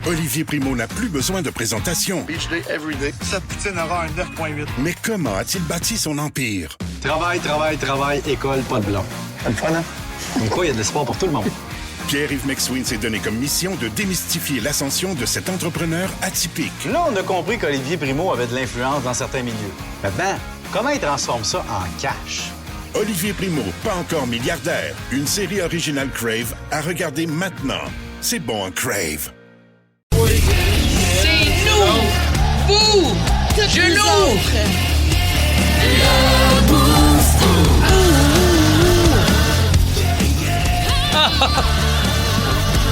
Olivier Primo n'a plus besoin de présentation. Beach day, every day. Cette poutine aura un 9.8. Mais comment a-t-il bâti son empire? Travail, école, pas de blanc. C'est le fun, hein? Donc quoi, il y a de l'espoir pour tout le monde. Pierre-Yves McSween s'est donné comme mission de démystifier l'ascension de cet entrepreneur atypique. Là, on a compris qu'Olivier Primo avait de l'influence dans certains milieux. Maintenant, comment il transforme ça en cash? Olivier Primo, pas encore milliardaire. Une série originale Crave à regarder maintenant. C'est bon, Crave. C'est nous! Vous! Je l'ouvre!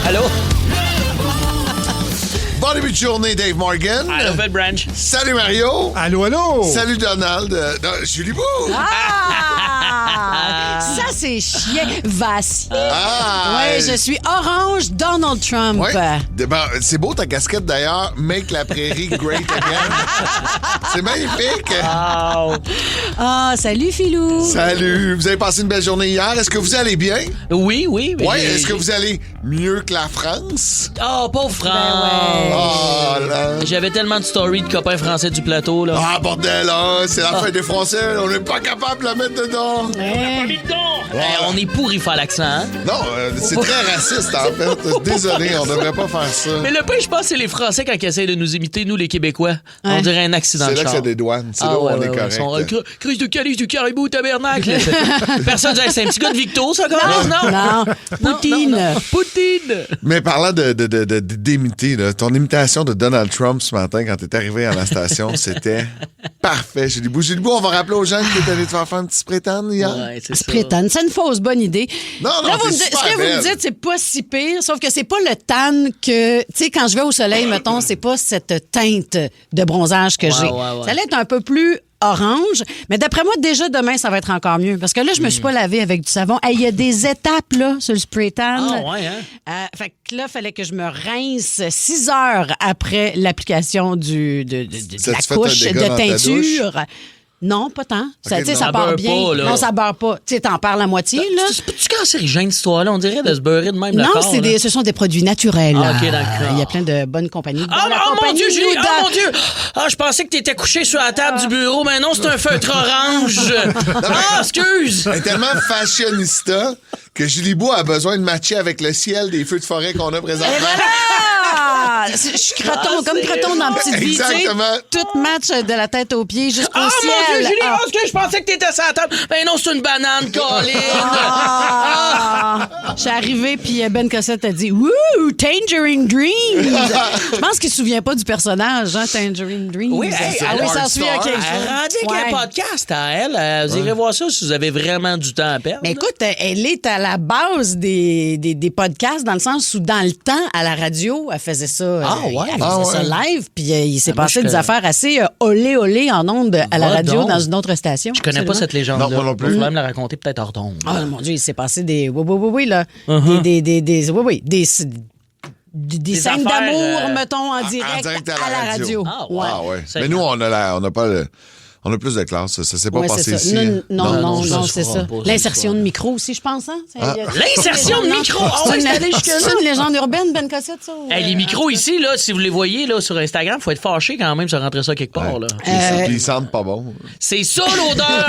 Allô? Bon début de journée, Dave Morgan. Allô, Belle Branch. Salut Mario. Allô, allô. Salut Donald. Julie Bou. Ça, c'est chien. Vaci. Ah! Ouais, je suis orange Donald Trump. Ouais. C'est beau ta casquette d'ailleurs. Make la prairie great again. C'est magnifique. Wow. Ah, salut, Philou. Salut. Vous avez passé une belle journée hier. Est-ce que vous allez bien? Oui. Oui. Est-ce que vous allez mieux que la France? Oh, pauvre France. Ben ouais. Oh là. J'avais tellement de stories de copains français du plateau, là. Ah, bordel, là. C'est la fête des Français. On n'est pas capable de la mettre dedans. On est pourri faire l'accent, hein? Non, c'est très raciste, en fait. Désolé, on devrait pas faire ça. Mais le pire, je pense, c'est les Français quand ils essayent de nous imiter, nous, les Québécois. On dirait un accident C'est de là que char. c'est des douanes. C'est là où on est correct. Crise de calice du caribou, tabernacle. Personne dit, c'est un petit gars de Victo, ça, commence, non? Non. Poutine. Poutine. Mais parlant d'imiter, là, ton imitation de Donald Trump ce matin quand t'es arrivé à la station, c'était parfait. Julie Bou, on va rappeler aux gens que t'es allé te faire un petit spray tan hier. Ouais, c'est ça. Prétane, c'est une fausse bonne idée. Non, Là, t'es ce super que vous belle. me dites, c'est pas si pire, sauf que c'est pas le tan que, tu sais, quand je vais au soleil, mettons, c'est pas cette teinte de bronzage que j'ai. ouais. Ça allait être un peu plus orange, mais d'après moi, déjà demain, ça va être encore mieux. Parce que là, je me suis pas lavé avec du savon. Hey, il y a des étapes, là, sur le spray tan. Ah, ouais, hein? Fait que là, il fallait que je me rince 6 heures après l'application de Ça, la tu fais couche un dégât dans de ta teinture. Non, pas tant. Ça, tu sais, non. ça Ça part beurre bien. pas, là. Non, ça beurre pas. Tu sais, t'en parles à moitié, là. C'est pas-tu cancérigène, cette histoire-là? On dirait de se beurrer de même le Non, corps, là. ce sont des produits naturels. Ah, OK, d'accord. Il y a plein de bonnes compagnies. Ah, Dont la oh mon compagnie Dieu, Julie! Nuda. Oh mon Dieu! Ah, je pensais que t'étais couché sur la table du bureau, mais non, c'est un feutre orange! Ah, excuse! Elle est tellement fashionista que Julie Bou a besoin de matcher avec le ciel des feux de forêt qu'on a présentement. Ah! Je suis croton, comme croton dans Petite Vie. tu sais. Exactement. Tout match de la tête aux pieds jusqu'au Ah, ciel. mon Dieu, Julie! Ah. Oh, excuse, je pensais que t'étais sur la table. Ben non, c'est une banane, Colin! Ah! Je suis arrivée, puis Ben Cossette a dit « Wouh! Tangerine Dream! » Je pense qu'il se souvient pas du personnage, hein, Tangerine Dream. Oui, hey, ah, oui, ça se souvient. OK. Elle rendait qu'un Ouais. podcast à elle. Vous irez voir ça si vous avez vraiment du temps à perdre. Mais écoute, elle est à la base des podcasts, dans le sens où, dans le temps, à la radio, elle faisait ça. Ah, ouais. Elle faisait ça live, puis il s'est passé moi, des affaires assez olé en ondes à la Va radio donc. dans une autre station. Je connais pas Absolument. cette légende-là. Non, moi non plus. Je vais même la raconter peut-être hors d'onde. Ah, mon Dieu, il s'est passé des. Oui, là. Uh-huh. Des scènes affaires, d'amour, mettons, en direct, direct à la radio. Ah, Ouais. Ah ouais. C'est Mais nous, on n'a pas on a plus de classe. Ça s'est pas Ouais, passé c'est ça. ici. hein? Non, ça se c'est fera ça. pas, L'insertion de micro aussi, je pense. Hein? L'insertion de micro! Ah C'est ouais, une, c'est allé jusque-là. c'est une légende urbaine, Ben Cossette, ça? ou, Hey, les micros ici, là, si vous les voyez là, sur Instagram, faut être fâché quand même de rentrer ça quelque part. Là. Puis ils sentent pas bon. C'est ça l'odeur!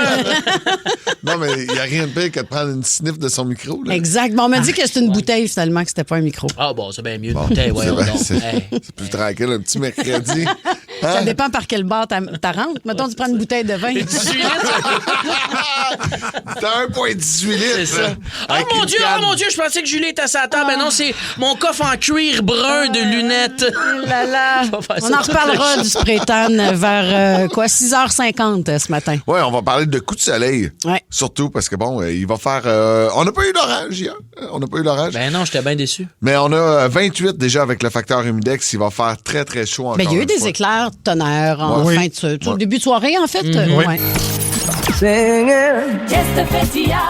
Non, mais il n'y a rien de pire que de prendre une sniff de son micro. Là. Exact. Bon, on m'a dit que c'était une bouteille, finalement, que c'était pas un micro. Ah bon, c'est bien mieux de bouteille, ouais, C'est donc. bien, c'est Hey. c'est plus tranquille, un petit mercredi. Ça dépend par quel bar t'as rentres. Mettons, tu prends une bouteille de vin. 18 litres. T'as 1,18 litres. C'est ça. Oh Avec mon une Dieu, canne. oh mon Dieu, je pensais que Julie était à sa table. Ben non, c'est mon coffre en cuir brun de lunettes. Là, là. Je vais faire On ça en reparlera du spray tan vers 6h50 ce matin. Ouais, on va parler de coups de soleil. Ouais. Surtout parce que, bon, il va faire... on n'a pas eu d'orage hier. On n'a pas eu d'orage. Ben non, j'étais bien déçu. Mais on a 28 déjà avec le facteur humidex. Il va faire très, très chaud encore. Ben, il y a eu une des fois. éclairs tonnerres en Ouais. fin de au début de soirée, en fait. Ouais. Qu'est-ce que t'as fait hier?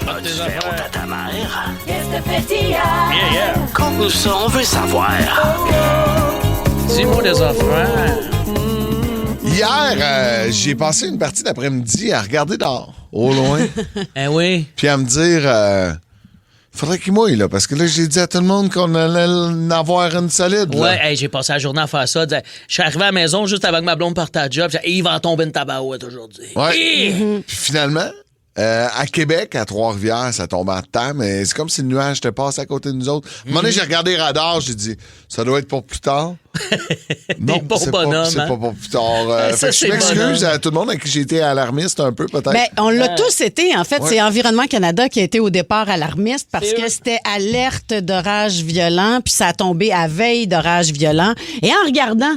As-tu fait honte à ta mère? Qu'est-ce que t'as fait hier? Conte-nous ça, on veut savoir. Dis-moi des affaires. Hier, j'ai passé une partie d'après-midi à regarder dehors, au loin, Eh oui. puis à me dire... Faudrait qu'il mouille, là, parce que là, j'ai dit à tout le monde qu'on allait en avoir une solide. Ouais, Là. hey, j'ai passé la journée à faire ça. Je suis arrivé à la maison juste avant que ma blonde parte à job. Il va en tomber une tabarouette aujourd'hui. Ouais. Hi! Puis finalement, à Québec, à Trois-Rivières, ça tombe en temps, mais c'est comme si le nuage te passe à côté de nous autres. À un moment donné, j'ai regardé les radars, j'ai dit, ça doit être pour plus tard. Non, bons c'est bonhommes, c'est hein? pas pour plus tard. Ça, Fait que je c'est m'excuse bonhomme. à tout le monde avec qui j'ai été alarmiste un peu, peut-être. Ben, on l'a tous été. En fait, Ouais. c'est Environnement Canada qui a été au départ alarmiste parce C'est que eux. c'était alerte d'orage violent, puis ça a tombé à veille d'orage violent. Et en regardant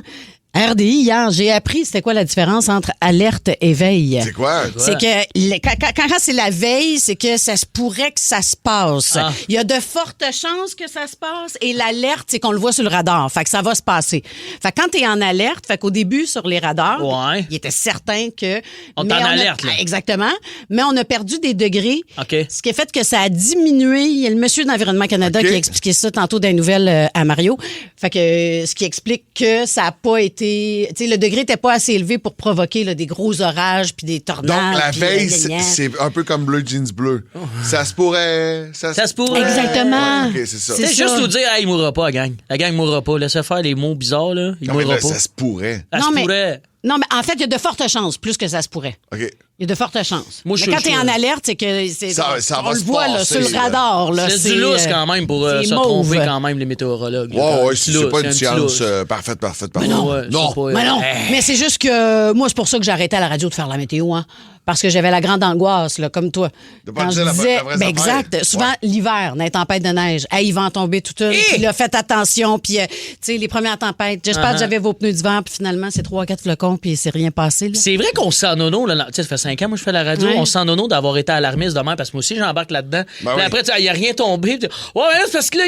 RDI hier, j'ai appris c'était quoi la différence entre alerte et veille. C'est quoi? C'est que quand c'est la veille, c'est que ça se pourrait que ça se passe. Ah. Il y a de fortes chances que ça se passe et l'alerte, c'est qu'on le voit sur le radar. Fait que ça va se passer. Fait que quand tu es en alerte, fait qu'au début sur les radars, Ouais. il était certain que On est mais en a- alerte, là. Exactement, mais on a perdu des degrés. OK. Ce qui a fait que ça a diminué. Il y a le monsieur d'Environnement Canada OK. qui a expliqué ça tantôt dans les nouvelles à Mario. Fait que ce qui explique que ça a pas été, tu sais, le degré n'était pas assez élevé pour provoquer là, des gros orages puis des tornades. Donc, la puis, veille, gna, gna, gna. c'est un peu comme Bleu Jeans Bleu. Ça se pourrait. Ça se pourrait. Exactement. Ouais, OK, c'est ça. C'est C'est juste ça. nous dire, hey, il mourra pas, la gang. La gang mourra pas. Laissez faire les mots bizarres, là. Il Non, mais mourra là, pas. ça se pourrait. Ça Non, se mais- pourrait. Non, mais en fait, il y a de fortes chances, plus que ça se pourrait. OK. Il y a de fortes chances. Moi, je mais quand suis tu es en sûr. alerte, c'est que Ça on va le se voit là, passer, sur le là. radar. Là, C'est du lousse euh, quand même pour c'est se mauve. tromper quand même les météorologues. là. Ouais, Un ouais, petit c'est lousse, pas un une petit science lousse. parfaite. Non, ouais, non. c'est pas- Mais non, mais c'est juste que moi, c'est pour ça que j'ai arrêté à la radio de faire la météo, hein. Parce que j'avais la grande angoisse, là, comme toi. De pas Quand dire je la disais, vraie ben affaire. exact. Souvent, Ouais. l'hiver, dans les tempêtes de neige, hey, il va en tomber tout une. Puis là, faites attention. Puis, tu sais, les premières tempêtes, j'espère que j'avais vos pneus d'hiver. Puis finalement, c'est 3-4 flocons. Puis c'est rien passé. Là. C'est vrai qu'on se sent nono, là. Tu sais, ça fait 5 ans, moi, je fais la radio. Ouais. On se sent nono d'avoir été alarmiste demain parce que moi aussi, j'embarque là-dedans. Ben Puis oui. après, il n'y a rien tombé. Puis, ouais, mais là, c'est parce que là,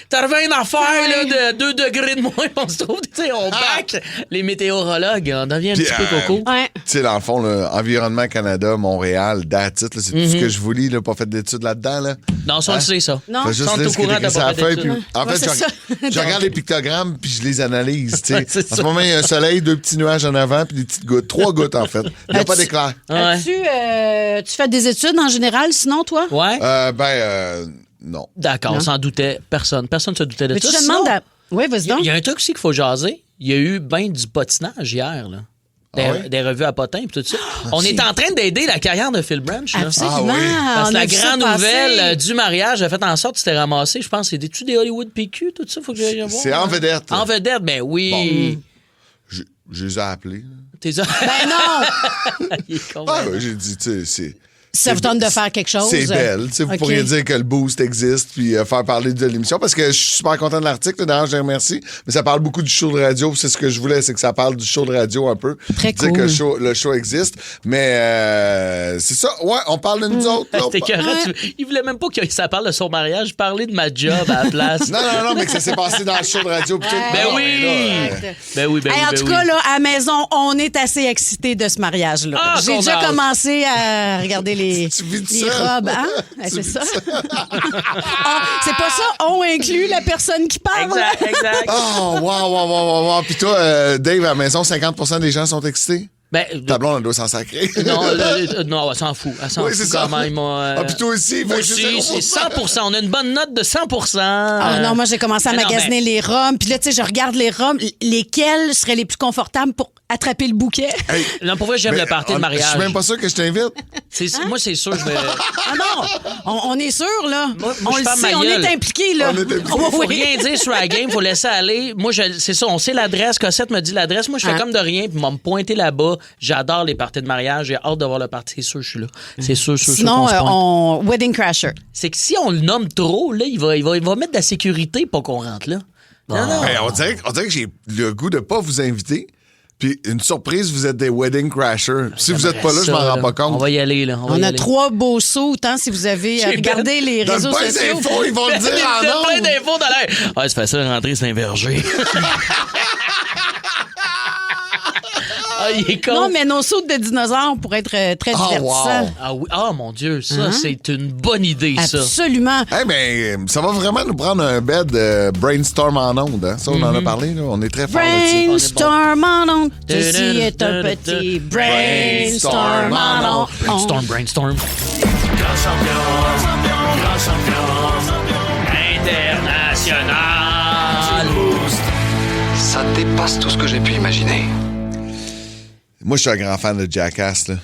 t'as revu une affaire là, de 2 degrés de moins. On se trouve, tu sais, on back les météorologues. On devient un Puis, petit peu coco. Ouais. Tu sais, dans le fond, là, Environnement Canada, Montréal, that's it, là, c'est tout ce que je vous lis, là, pas fait d'études là-dedans. Là. Non, ça, on le sait, ça. Non. Fait juste Sont lire au ce qui est courant écrit de sur la pas feuille. faire Puis, d'études. en Ouais, fait, c'est ça. je regarde les pictogrammes puis je les analyse. tu sais. Ouais, c'est En ça. ce moment, il y a un soleil, 2 petits nuages en avant puis des petites gouttes. 3 gouttes, en fait. Il n'y a pas d'éclair. Ouais. Tu fais des études en général, sinon, toi? Ouais. Non. D'accord, on s'en doutait. Personne ne se doutait de Mais tu ça. te demandes. Sinon, Oui, vas-y donc. il y a un truc aussi qu'il faut jaser. Il y a eu ben du potinage hier, là. Des revues à potins et tout ça. On est en train d'aider la carrière de Phil Branch. Là. Absolument. Ah oui. Parce que On a la vu ça grande passer. nouvelle du mariage a fait en sorte que tu t'es ramassé, je pense, c'est des Hollywood PQ, tout ça, faut que j'aille voir. C'est en vedette. En vedette, ben oui. Je les ai appelés. là. T'es ça. Ben non! Il est con, Ah, hein. ben, j'ai dit, tu sais, c'est. Ça vous tente de faire quelque chose? C'est belle. Tu sais, vous OK. pourriez dire que le boost existe puis faire parler de l'émission parce que je suis super content de l'article. D'ailleurs, je les remercie. Mais ça parle beaucoup du show de radio. puis c'est ce que je voulais, c'est que ça parle du show de radio un peu. Très dire cool. que le show existe. Mais c'est ça. Ouais, on parle de nous autres. là. C'était écœurant. Il voulait même pas que ça parle de son mariage, parler de ma job à la place. Non, mais que ça s'est passé dans le show de radio. puis tout. Ben Non, oui! mais là, Ben oui, ben Hey, oui, en ben tout oui. cas, là, à la maison, on est assez excités de ce mariage-là. Ah, J'ai qu'on déjà a- commencé à regarder les vis robes. Hein? C'est ça? C'est pas ça? On inclut la personne qui parle. Exact. Oh, wow. Puis toi, Dave, à la maison, 50% des gens sont excités? Ben, Ta blonde, elle doit s'en sacrer. non, elle s'en fout. Elle s'en Oui, fout c'est ça. quand même. Ah, puis toi aussi. Moi fait que aussi, c'est 100%. On a une bonne note de 100%. Ah non, moi, j'ai commencé à Mais non, magasiner les robes. Puis là, tu sais, je regarde les robes. Lesquelles seraient les plus confortables pour attraper le bouquet? Hey, Non, pour vrai, j'aime mais le party de Je mariage. suis même pas sûr que je t'invite. Moi, c'est sûr, je vais. Ah non! On est sûr, là. Moi, on je le ferme sait, ma on gueule. est impliqués, là. On est impliqués. Faut Oui. rien dire sur la game, faut laisser aller. Moi, c'est ça, on sait l'adresse. Cossette me dit l'adresse. Moi, je fais Ah. comme de rien, puis m'a me pointer là-bas. J'adore les parties de mariage. J'ai hâte de voir le party. C'est sûr, je suis là. C'est sûr. Sinon, qu'on se pointe. Wedding Crasher. C'est que si on le nomme trop, là, il va mettre de la sécurité pour qu'on rentre là. Non. Ben, on dirait que j'ai le goût de pas vous inviter. Puis une surprise, vous êtes des wedding crashers. Puis si vous êtes pas là, je m'en rends pas On compte. va y aller, là. On a 3 beaux sauts, tant si vous avez J'ai regardé les réseaux Donne pas les sociaux. infos, ils vont le dire Il y a en plein ondes. d'infos dans l'air. Ouais, c'est facile de rentrer, c'est un verger. Ah, il est con. Non, mais nos sauts de dinosaures pourraient être très Oh, divertissants. wow. Ah oui, ah mon Dieu, ça, c'est une bonne idée, ça. Absolument. Eh ben, ça va vraiment nous prendre un bed brainstorm en onde. Hein? Ça, on en a parlé. Là. On est très fort là-dessus. Brainstorm en ondes. Ceci est un petit brainstorm en ondes. Brainstorm. Grand champion, grand champion, International. Ça dépasse tout ce que j'ai pu imaginer. Moi, je suis un grand fan de Jackass, là.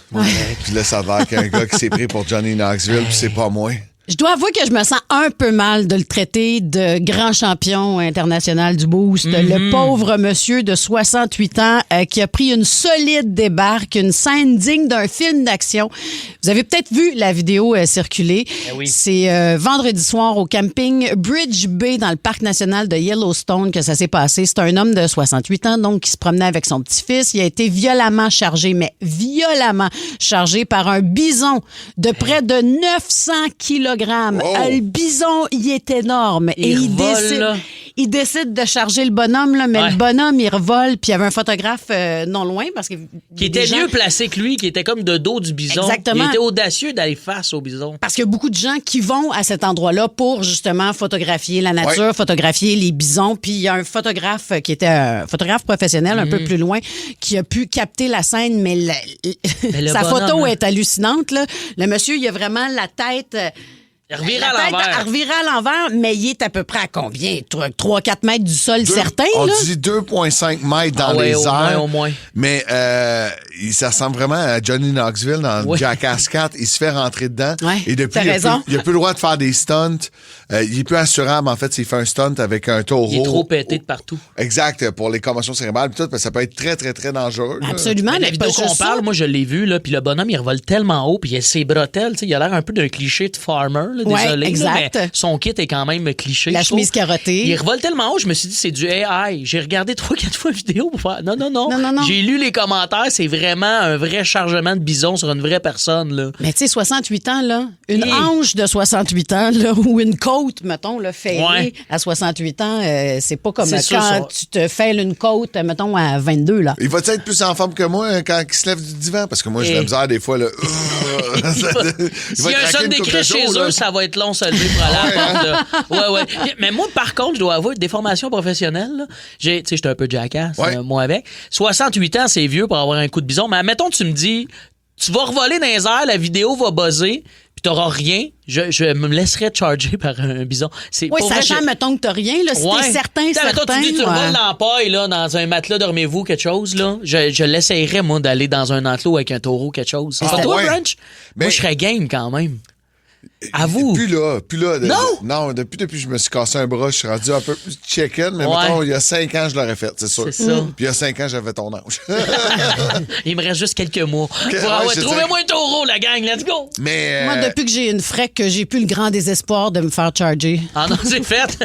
Puis là, ça a l'air qu'un gars qui s'est pris pour Johnny Knoxville, puis c'est pas moi. Je dois avouer que je me sens un peu mal de le traiter de grand champion international du boost. Le pauvre monsieur de 68 ans qui a pris une solide débarque, une scène digne d'un film d'action. Vous avez peut-être vu la vidéo circuler. oui. C'est vendredi soir au camping Bridge Bay dans le parc national de Yellowstone que ça s'est passé. C'est un homme de 68 ans donc qui se promenait avec son petit-fils. Il a été violemment chargé par un bison de près de 900 kilogrammes. Le bison, il est énorme. Il revole, il décide de charger le bonhomme, là, mais le bonhomme, il revole. Puis il y avait un photographe non loin. Parce que qui était mieux placé que lui, qui était comme de dos du bison. Exactement. Il était audacieux d'aller face au bison. Parce qu'il y a beaucoup de gens qui vont à cet endroit-là pour justement photographier la nature, photographier les bisons. Puis il y a un photographe qui était un photographe professionnel un peu plus loin qui a pu capter la scène, mais sa photo est hallucinante. Là. Le monsieur, il a vraiment la tête... Revirer à l'envers, mais il est à peu près à combien? 3-4 mètres du sol, certain, On là? dit 2,5 mètres dans les airs. Au moins. Mais ça ressemble vraiment à Johnny Knoxville dans Jackass 4. Il se fait rentrer dedans. Ouais, et depuis, il n'a plus le droit de faire des stunts. Il est plus assurable, en fait, s'il fait un stunt avec un taureau. Il est trop pété de partout. Exact, pour les commotions cérébrales. Tout, parce que ça peut être très, très, très dangereux. Absolument. Mais la vidéo qu'on parle, moi, je l'ai vue, là, puis le bonhomme, il revole tellement haut, puis il a ses bretelles. Il a l'air un peu d'un cliché de farmer. Là, désolé, exact. Là, mais son kit est quand même cliché. La chemise carottée. Il revole tellement haut, je me suis dit, c'est du AI. J'ai regardé 3-4 fois la vidéo pour faire. Non. J'ai lu les commentaires, c'est vraiment un vrai chargement de bison sur une vraie personne. Là. Mais tu sais, 68 ans, là, une hanche de 68 ans, là, ou une côte, mettons, là, fêlée à 68 ans, c'est pas comme quand tu te fêles une côte, mettons, à 22, là. Il va-tu être plus en forme que moi quand il se lève du divan? Parce que moi, j'ai de la misère des fois, là. S'il y a un son d'écrit chez eux, ça va être long, ça, lever pour aller à la porte, là. Ouais. Mais moi, par contre, je dois avouer, des formations professionnelles, là, tu sais, j'étais un peu jackass, moi, avec. 68 ans, c'est vieux pour avoir un coup de bison. Mais admettons, tu me dis, tu vas revoler dans les airs, la vidéo va buzzer, puis t'auras rien, je me laisserais charger par un bison. Sachant, mettons que t'as rien, là, si t'es certain. Mettons, tu dis, tu revoles dans la paille, là, dans un matelas, dormez-vous, quelque chose, là. Je l'essayerais, moi, d'aller dans un enclos avec un taureau, quelque chose. C'est pas toi, French? Moi, je serais game quand même. À vous. Plus là. Non? Non, depuis que je me suis cassé un bras, je suis rendu un peu plus chicken, mais mettons, il y a 5 ans, je l'aurais fait, c'est sûr. C'est ça. Puis il y a 5 ans, j'avais ton âge. Il me reste juste quelques mois. Trouvez-moi un taureau, la gang, let's go! Mais moi, depuis que j'ai une frec, j'ai plus le grand désespoir de me faire charger. Ah non, c'est fait!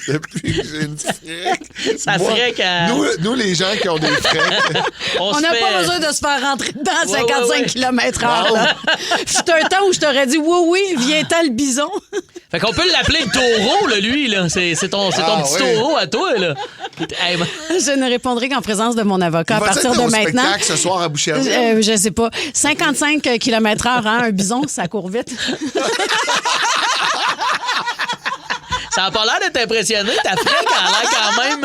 depuis que j'ai une frec. Ça frec à... Nous, les gens qui ont des frecs... On n'a pas besoin de se faire rentrer dedans à 55 km/h. Là. C'est un temps où je t'aurais dit oui, viens-t'en le bison. Fait qu'on peut l'appeler le taureau, là, lui, là. C'est ton petit taureau à toi, là. Hey, je ne répondrai qu'en présence de mon avocat à partir de maintenant. Spectacle ce soir à Boucherville? Je sais pas. 55 km/h, un bison, ça court vite. Ça n'a pas l'air d'être impressionné. Ta frère, elle a l'air quand même...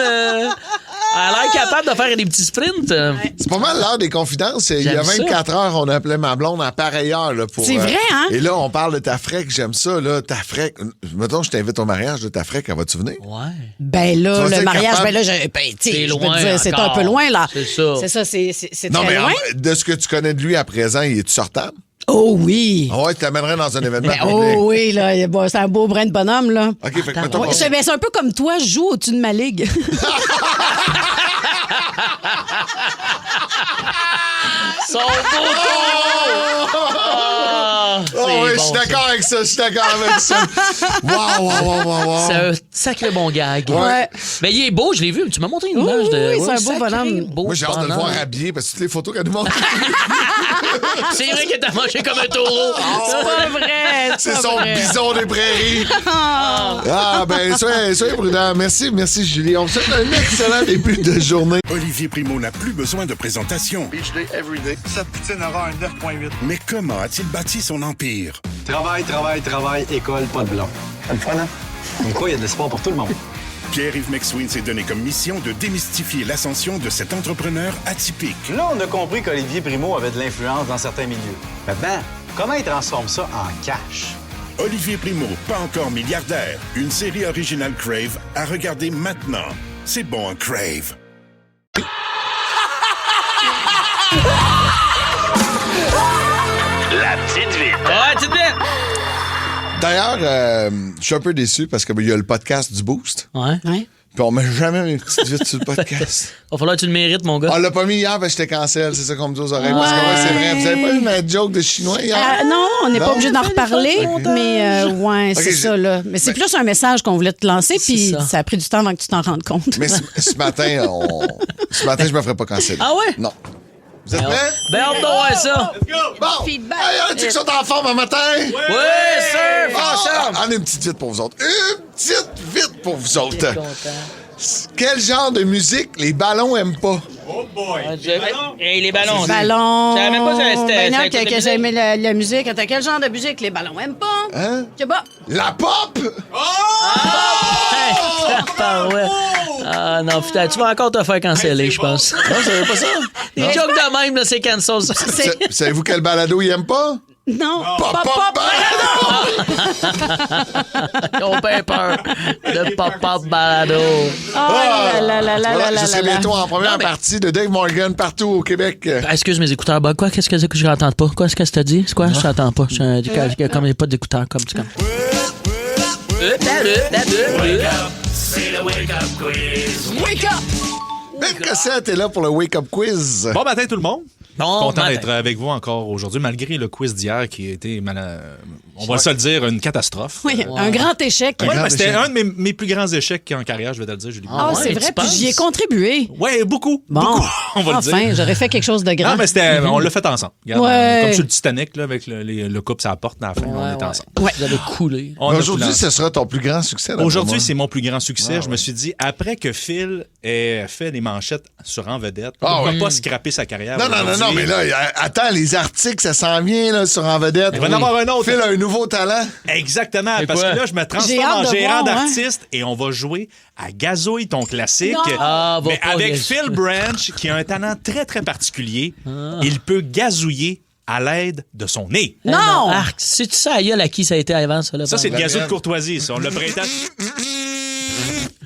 Elle a l'air capable de faire des petits sprints. C'est pas mal l'heure des confidences. Il y a 24 heures, on appelait ma blonde à pareille heure. Là, pour, c'est vrai, hein? Et là, on parle de ta frec. J'aime ça. Là, ta frec. Mettons, je t'invite au mariage de ta frec. Elle va-tu venir? Ouais. Ben là, le mariage, capable... c'est loin. C'est un peu loin, là. C'est ça. C'est non, très mais loin. De ce que tu connais de lui à présent, il est-tu sortable? Oh oui! Ah ouais, tu t'amènerais dans un événement public. Oh oui, là, c'est un beau brin de bonhomme, là. OK, fait que mettons... C'est un peu comme toi, je joue au-dessus de ma ligue. Son beau oui, je suis d'accord avec ça, Wow. C'est un sacré bon gag. Ouais. Mais il est beau, je l'ai vu. Tu m'as montré une image de... Oui, c'est un beau bonhomme. Moi, j'ai hâte de le voir habillé parce que toutes les photos qu'elle nous montre... C'est vrai que t'as mangé comme un taureau. C'est pas vrai. C'est son bison des prairies. Ben, soyez prudents. Merci, Julie. On vous souhaite un excellent début de journée. Olivier Primo n'a plus besoin de présentation. Beach day everyday. Sa poutine aura un 9.8. Mais comment a-t-il bâti son empire? Travail, école, pas de blanc. C'est le fun, hein? Comme quoi, il y a de l'espoir pour tout le monde. Pierre-Yves McSween s'est donné comme mission de démystifier l'ascension de cet entrepreneur atypique. Là, on a compris qu'Olivier Primo avait de l'influence dans certains milieux. Maintenant, comment ils transforment ça en cash? Olivier Primo, pas encore milliardaire. Une série originale Crave à regarder maintenant. C'est bon, un Crave. La petite vite. Ouais, petite vite. D'ailleurs, je suis un peu déçu parce qu'il y a le podcast du Boost. Ouais. Puis on met jamais mes petites vites sur le podcast. Va falloir que tu le mérites, mon gars. On l'a pas mis hier parce que j'étais cancel, c'est ça qu'on me dit aux oreilles. Parce que ouais, c'est vrai. Vous avez pas eu ma joke de chinois hier? Non, on n'est Non? pas obligé d'en reparler, mais ouais, Ok, c'est ça, là. Mais c'est plus un message qu'on voulait te lancer, puis ça. ça a pris du temps avant que tu t'en rendes compte. Mais ce matin, je me ferai pas canceller. Ah ouais? Non. Vous êtes prêts? Ben, on doit voir ça. Bon! Feedback. Hey, y'en a-tu qui sont en forme un matin? Oui, sir. On a une petite vite pour vous autres. Une petite vite pour vous autres. Quel genre de musique les ballons aiment pas? Hey, les ballons. Ballons. Je savais même pas que c'était- Ben non, c'était que j'aimais la musique. Attends, quel genre de musique les ballons aiment pas? Hein? Je sais pas. La pop! Ah non, putain, tu vas encore te faire canceller, je pense. Non, vous savez pas ça? Les jokes de même, là, c'est cancel. Savez-vous quel balado ils aiment pas? Non. Pop, pop, balado! Ils ont bien peur de pop-up balado. Oh là là là là Voilà, là je serai là là. bientôt en première Non, mais- partie de Dave Morgan partout au Québec. Excuse mes écouteurs, bah quoi? Qu'est-ce que c'est que je n'entends pas? Quoi, ce que tu as dit? C'est quoi? Je t'entends pas. Comme il n'y a pas d'écouteurs, comme tu comme. C'est le wake-up quiz. Wake up! Ben Cossette est là pour le Wake Up Quiz. Bon matin tout le monde. Bon, Content matin. d'être avec vous encore aujourd'hui, malgré le quiz d'hier qui a été, on va se le dire, une catastrophe. Oui, un grand échec. Ouais, grand mais c'était échec. un de mes plus grands échecs en carrière, je vais te le dire, Julie. Ah, ouais, c'est tu vrai, puis penses? j'y ai contribué. Ouais, beaucoup. Bon, Beaucoup, on va le dire. enfin, j'aurais fait quelque chose de grand. Non, mais c'était, on l'a fait ensemble. Regarde, Ouais. comme sur le Titanic, là, avec le couple, ça apporte à la fin, on était ensemble. Ouais. Vous avez coulé. On a Aujourd'hui, coulé ce sera ton plus grand succès. d'après Aujourd'hui, moi. c'est mon plus grand succès. Je me suis dit, après que Phil ait fait les manchettes sur En Vedette, Ah, pourquoi oui. pas scraper sa carrière? Non, aujourd'hui? mais là, attends, les articles, ça s'en vient là, sur En Vedette. Il va en avoir un autre. Phil a un nouveau talent. Exactement, C'est parce quoi? que là, je me J'ai transforme hâte en de gérant voir, hein. d'artiste et on va jouer à Gazouille, ton classique. Non. Ah, va mais pas, avec Gazouille. Phil Branch, qui a un talent très, très particulier. Il peut gazouiller à l'aide de son nez. Non! Arc, sais-tu ça, aïeul, à qui ça a été avant, ça? Là, Ça, c'est le Gabriel. gazou de courtoisie, ça. On le prétend.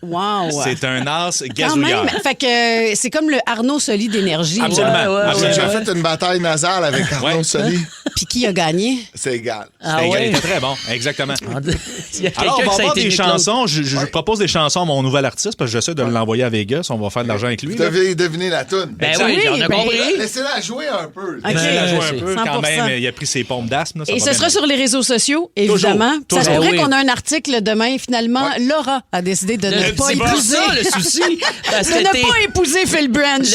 Wow! C'est un as Quand gazouilleur. même, fait que c'est comme le Arnaud Soli d'énergie. Absolument. Ouais, ouais, absolument. J'ai fait une bataille nasale avec Arnaud Ouais. Soli. Puis qui a gagné? C'est égal. Ah Il ouais? était très bon, exactement. Il y a Alors, on quelqu'un va qui ça a avoir été des mieux que l'autre. chansons. Je propose des chansons à mon nouvel artiste parce que j'essaie de l'envoyer à Vegas. On va faire de l'argent avec lui. Vous là. devez deviner la toune. Ben Exact. oui, on a Ben, compris. Laissez-la jouer un peu. OK. Il a joué un c'est peu quand 100%. même. Il a pris ses pompes d'asthme. là, ça Et va ce bien sera aller. sur les réseaux sociaux, évidemment. Toujours. Ça se pourrait Oui. qu'on ait un article demain. Finalement, Laura a décidé de ne pas C'est épouser. ça, le souci. Parce De que ne t'es- pas épouser Phil Branch.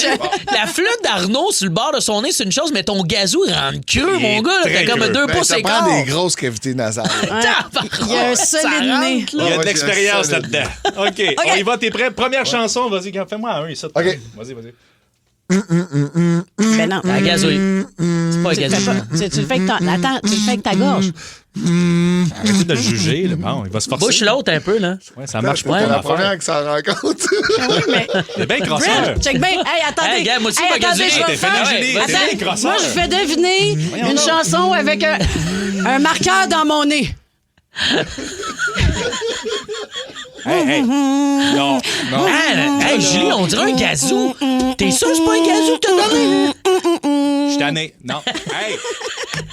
La flûte d'Arnaud sur le bord de son nez, c'est une chose, mais ton gazou rend queue, mon gars. là, très T'as comme queue. 2 Ben, pouces ça et prend quart. des grosses cavités nasales. Il y a un solide nez. Il y a Ouais, de l'expérience c'est là-dedans. OK. On y va, t'es prêt? Première chanson, vas-y, fais-moi un ici. OK. Vas-y, vas-y. Ben non. La gazouille. C'est pas un Tu le fais gazou. pas. Tu le fais avec ton... Attends, tu le fais avec ta gorge. Arrêtez de le juger. Là. Bon, il va se forcer. Bouche l'autre un peu, là. Ouais, ça marche C'était pas. la ton affaire. première qui s'en rend compte. Mais... C'est bien crosseur. Branch, check bien. Hey, attendez. Hey, gars, moi aussi, Hey, pas attendez, gazouiller. je vais T'es faire- fini, Julie. Attends, T'es bien crosseur. moi, je fais deviner une chanson avec un marqueur dans mon nez. Hey. Non. Hey, Julie, on dirait un gazou. T'es sûr que c'est pas un gazou que t'as donné? Je suis tanné. Non. Hey.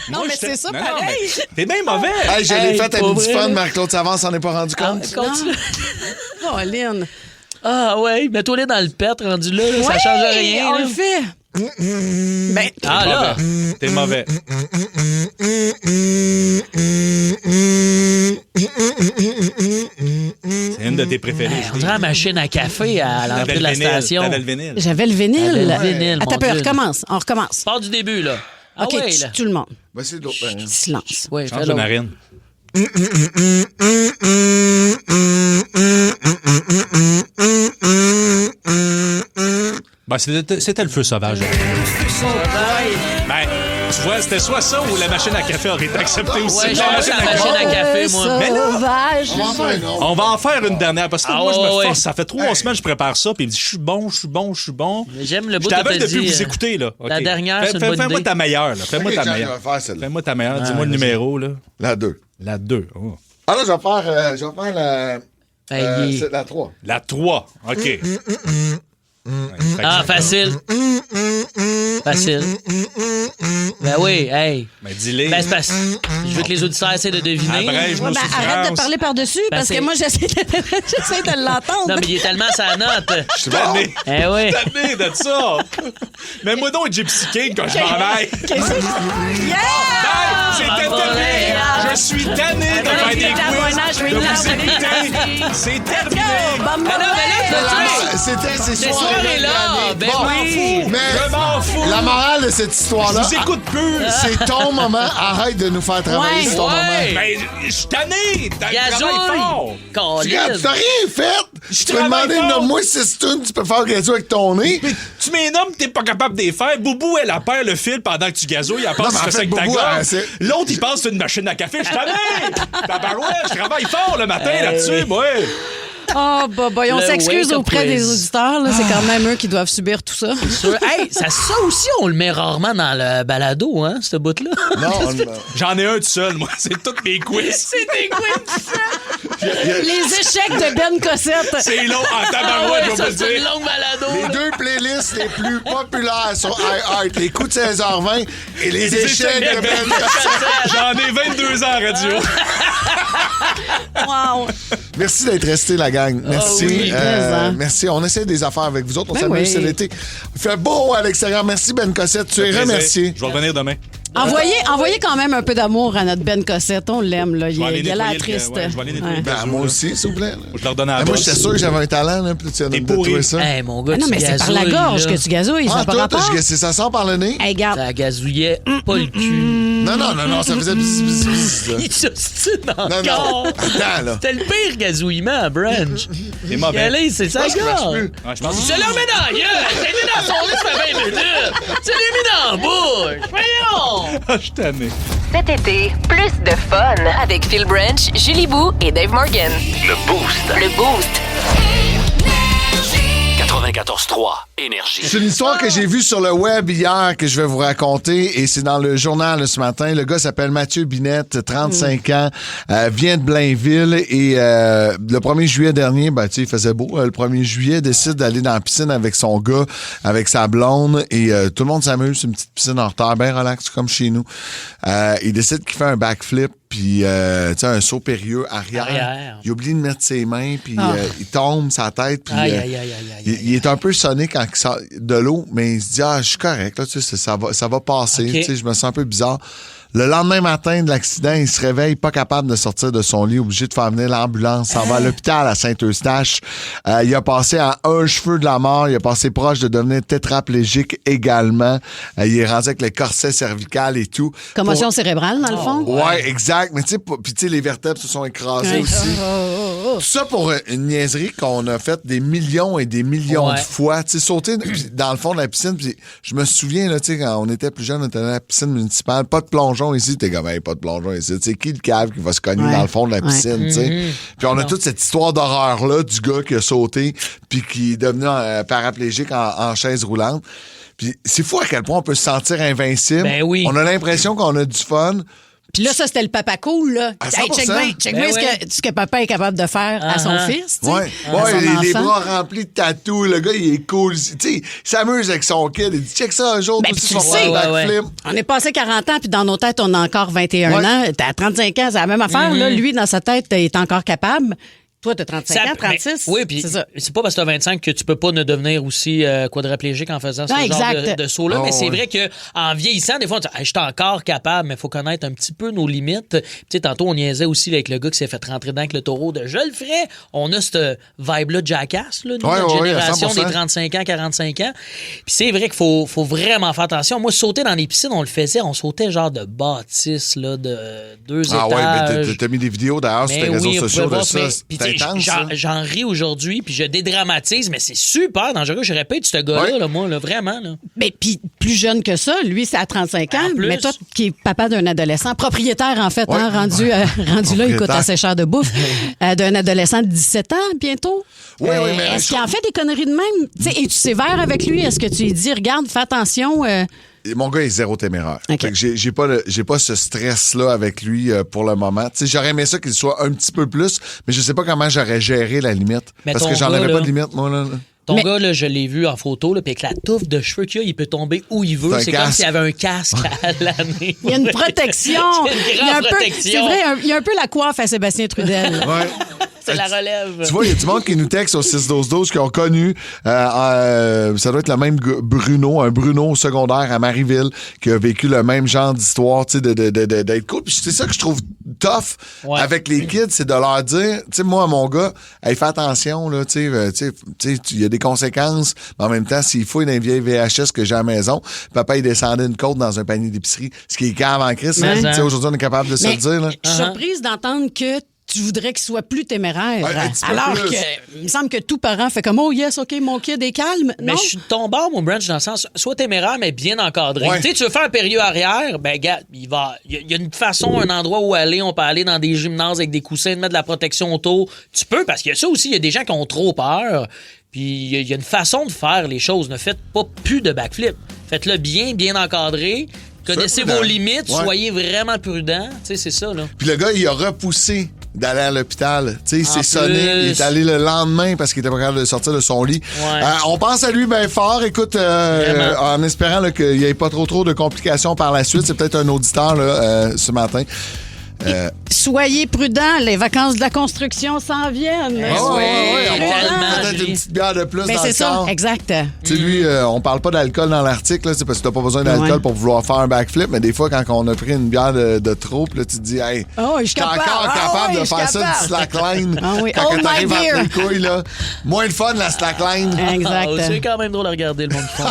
Non, Moi, mais j'étais- c'est ça, non, pareil. mais T'es bien mauvais. Hey, je l'ai Hey, faite à pour Midi vrai, Fun, là. Marc-Claude Savant s'en est pas rendu compte. Continue. Oh, Lynn. Ah ouais, mets-toi dans le pet rendu là, ça Ouais, change rien. on là. le fait. Ben, Ah là, T'es mauvais. C'est une de tes préférées. on dirait la machine à café à l'entrée de la station. T'avais le vinyle. j'avais le vinyle. T'avais le vinyle, Attends mon un peu, Dieu. on recommence. Pars du début, là. Ah OK, ouais, là. tout le monde. Ben, c'est d'autres. Ben, Silence. Ouais, Change fais de l'autre. narine. Ben, c'était le feu sauvage. Ben, Tu vois, c'était soit ça ou la machine à café aurait été acceptée aussi. Ouais, la machine à café, moi. Mais là, Sauvage. on va en faire une dernière parce que moi, je me ouais. force. Ça fait 3 semaines que je prépare ça, puis il me dit je suis bon. Mais j'aime le bout Je de t'avais te depuis dire. vous écouter, là. La OK. dernière, c'est une bonne Fais-moi idée. ta meilleure, là. Fais-moi ta Je meilleure. vais faire celle-là. Fais-moi ta meilleure. Dis-moi le numéro, là. La 2. La 2. Oh. Ah là, je vais faire la... c'est la 3. La 3. OK. Ah, facile. Facile. Ben oui, hey. Ben, dis-les. Ben, c'est parce que je veux que les auditeurs essaient de deviner. Abrège nos Ouais, arrête de souffrances. parler par-dessus parce que moi, j'essaie de l'entendre. Non, mais il est tellement sa note. Je suis tanné. Eh oui. Tanné de ça. Mais moi donc, Gypsy King quand je m'en vais. Yeah! C'est terminé. Je suis tanné de faire des quiz. De vous écouter. C'est terminé. Mais non, mais là, C'était ces ces soirées-là. Ben oui. Mais Je m'en fous. la morale de cette histoire-là, Je vous écoute plus. c'est ton moment. Arrête de nous faire travailler, Ouais. c'est ton moment. Ben, je suis tanné. Travaille Gazouille. fort. Regarde, tu n'as rien fait. Tu peux travaille demander fort. de moi 6 tunes, tu peux faire gazou avec ton nez. Tu m'énommes, t'es pas capable de les faire. Boubou, elle a perd le fil pendant que tu gazouilles. Elle pense Non, mais que tu en fais ça fait, avec ta Boubou, gorge. c'est- L'autre, il pense que c'est une machine à café. Je suis tanné. Tabarouette, je travaille fort le matin là-dessus, moi. Oh, on Le s'excuse wake-up auprès des quiz. auditeurs. là. C'est quand même eux qui doivent subir tout ça. Hey, ça aussi, on le met rarement dans le balado, hein, ce bout-là. Non, J'en ai un tout seul, moi. C'est tous mes quiz. C'est des quiz. Les échecs de Ben Cossette. C'est long en tabarouette, je vais Ça, vous le c'est une dire. longue balado. les deux playlists les plus populaires sur iHeart, les coups de 16h20 et les échecs de Ben Cossette. J'en ai 22 ans en radio. Wow. Merci d'être resté, la gang. Merci. oui, plaisant. Merci. On essaie des affaires avec vous autres. On Ben s'amuse, oui. c'est l'été. Il fait beau à l'extérieur. Merci, Ben Cossette. Tu es remercié. Je vais revenir demain. Envoyez quand même un peu d'amour à notre Ben Cossette. On l'aime, là. Il aller a l'air nettoyer le- triste. ouais, je vais aller nettoyer le Ben, gazou, moi là. aussi, s'il vous plaît. Je leur donne à la Moi, bosse. j'étais sûr que j'avais un talent, là, puis tu as T'es de pourri. trouver ça. Hey, mon gars, Ah non, tu mais c'est par la gazouilles, gorge là. que tu gazouilles. Ça Ah, n'a pas toi, rapport. ça sort par le nez? Hey, regarde. Ça gazouillait pas le cul. Non, ça faisait bzz, bzz, bzz, ça. Il s'ostine Non, encore. Attends, là. C'était le pire gazouillement à brunch. C'est mauvais. Allez, c'est ça, Je pense que ça marche gars. plus. Ouais, je pense que Je le remets dans la gueule. T'as été dans son lit, ça fait 20 minutes. Tu l'as mis dans la bouche. Voyons. je suis tanné. Cet été, plus de fun avec Phil Branch, Julie Bou et Dave Morgan. Le Boost. Le Boost. 94.3 Énergie. C'est une histoire que j'ai vue sur le web hier que je vais vous raconter et c'est dans le journal ce matin. Le gars s'appelle Mathieu Binette, 35 ans, vient de Blainville et le 1er juillet dernier, ben, tu sais, il faisait beau. Le 1er juillet, décide d'aller dans la piscine avec son gars, avec sa blonde et tout le monde s'amuse. C'est une petite piscine en retard, bien relax comme chez nous. Il décide qu'il fait un backflip puis tu sais, un saut périlleux arrière. Il oublie de mettre ses mains puis il tombe sa tête puis Aïe, aïe, aïe, aïe, aïe. il est un peu sonné quand il sort de l'eau, mais il se dit, je suis correct, là, tu sais, ça va passer. OK. Tu sais, je me sens un peu bizarre. Le lendemain matin de l'accident, il se réveille pas capable de sortir de son lit, obligé de faire venir l'ambulance. S'en va à l'hôpital à Saint-Eustache. Il a passé à un cheveu de la mort. Il a passé proche de devenir tétraplégique également. Il est rendu avec le corset cervical et tout. Commotion cérébrale, dans le fond. Ouais, exact. Mais tu sais, puis tu sais, les vertèbres se sont écrasées Ouais. aussi. Tout ça pour une niaiserie qu'on a faite des millions et des millions de fois. Tu sais, sauter dans le fond de la piscine. Puis je me souviens, là, tu sais, quand on était plus jeune, on était dans la piscine municipale. Pas de plongeon ici. T'es comme, hey, pas de plongeon ici. Tu sais, qui le cave qui va se cogner dans le fond de la piscine, tu sais. Puis on a toute cette histoire d'horreur-là du gars qui a sauté puis qui est devenu paraplégique en chaise roulante. Puis c'est fou à quel point on peut se sentir invincible. Ben oui. On a l'impression qu'on a du fun. Puis là, ça, c'était le papa cool, là. À Hey, 100%. check bien ce que papa est capable de faire à son fils, tu sais, Ouais, à son les enfant. bras remplis de tatous. Le gars, il est cool. Tu sais, il s'amuse avec son kid. Il dit, check ça un jour, Ben, toi puis aussi, tu tu vas le faire un sais, backflip. On est passé 40 ans, puis dans nos têtes, on a encore 21 Ouais. ans. T'as 35 ans, c'est la même affaire. Là, lui, dans sa tête, il est encore capable. Toi, t'as 35 ans, 36. Oui, puis c'est pas parce que t'as 25 que tu peux pas ne devenir aussi quadriplégique en faisant ce Non, genre exact. de saut-là. Oh, mais c'est ouais. vrai qu'en vieillissant, des fois, on dit, hey, je suis encore capable, mais il faut connaître un petit peu nos limites. Tu sais, tantôt, on niaisait aussi avec le gars qui s'est fait rentrer dedans avec le taureau de je le ferais. On a cette vibe-là de jackass, là, nous, Ouais, notre ouais, génération 100%. des 35 ans, 45 ans. Puis c'est vrai qu'il faut vraiment faire attention. Moi, sauter dans les piscines, on le faisait. On sautait genre de bâtisse, là, de 2 Ah ouais, étages. mais t'as mis des vidéos d'ailleurs sur Mais tes réseaux oui, on sociaux pouvait de voir, ça. mais- puis C'est tu sais, intense. J'en ris aujourd'hui, puis je dédramatise, mais c'est super dangereux. Je répète, ce gars-là, là, moi, là, vraiment. Là. Mais puis plus jeune que ça, lui, c'est à 35 ans. Mais toi, qui est papa d'un adolescent, propriétaire, en fait, rendu là, il coûte assez cher de bouffe, d'un adolescent de 17 ans, bientôt. Oui, mais est-ce qu'il en fait des conneries de même? Es-tu sévère avec lui? Est-ce que tu lui dis, regarde, fais attention? Mon gars est zéro téméraire. Okay. Fait que j'ai pas ce stress-là avec lui pour le moment. T'sais, j'aurais aimé ça qu'il soit un petit peu plus, mais je sais pas comment j'aurais géré la limite. Mais parce que j'en avais pas de limite, moi, là. Ton gars, là, je l'ai vu en photo, là, puis avec la touffe de cheveux qu'il a, il peut tomber où il veut. C'est comme s'il avait un casque à l'année. Il y a une protection. Il y a une protection. C'est vrai, il y a un peu la coiffe à Sébastien Trudel. Ouais. C'est la relève. Tu vois, il y a du monde qui nous texte au 6-12-12 qui ont connu, ça doit être le même Bruno, un Bruno au secondaire à Marieville, qui a vécu le même genre d'histoire, tu sais, d'être cool. Puis c'est ça que je trouve tough avec les kids, c'est de leur dire, tu sais, moi, mon gars, hey, fais attention, là, tu sais, il y a des conséquences, mais en même temps, s'il faut une vieille VHS que j'ai à la maison, papa, il descendait une côte dans un panier d'épicerie, ce qui est cave en crise, tu sais, aujourd'hui, on est capable de se le dire, là. Je suis surprise d'entendre que tu voudrais qu'il soit plus téméraire. Alors que, il me semble que tout parent fait comme, oh yes, OK, mon kid est calme. Mais je suis de ton bord, mon Branch, dans le sens, soit téméraire, mais bien encadré. Tu sais, tu veux faire un période arrière, ben, gars, il y a une façon, un endroit où aller. On peut aller dans des gymnases avec des coussins, mettre de la protection autour. Tu peux, parce qu'il y a ça aussi, il y a des gens qui ont trop peur. Puis il y a une façon de faire les choses. Ne faites pas plus de backflip. Faites-le bien encadré. Connaissez vos limites, soyez vraiment prudent. Tu sais, c'est ça, là. Puis le gars, il a repoussé d'aller à l'hôpital. Tu sais, il s'est sonné. Il est allé le lendemain parce qu'il était pas capable de sortir de son lit. On pense à lui bien fort. Écoute, en espérant là, qu'il n'y ait pas trop de complications par la suite. C'est peut-être un auditeur là, ce matin. Soyez prudents, les vacances de la construction s'en viennent. Peut-être une petite bière de plus dans c'est le ça, corps. exact. Tu sais, lui, on parle pas d'alcool dans l'article, là, parce que t'as pas besoin d'alcool pour vouloir faire un backflip, mais des fois, quand on a pris une bière de trop, là, tu te dis, hey, je suis encore capable de faire ça du slackline. Quand t'arrives à les couilles, là. Moins de fun, la slackline. Exact. C'est quand même drôle à regarder le monde qui font.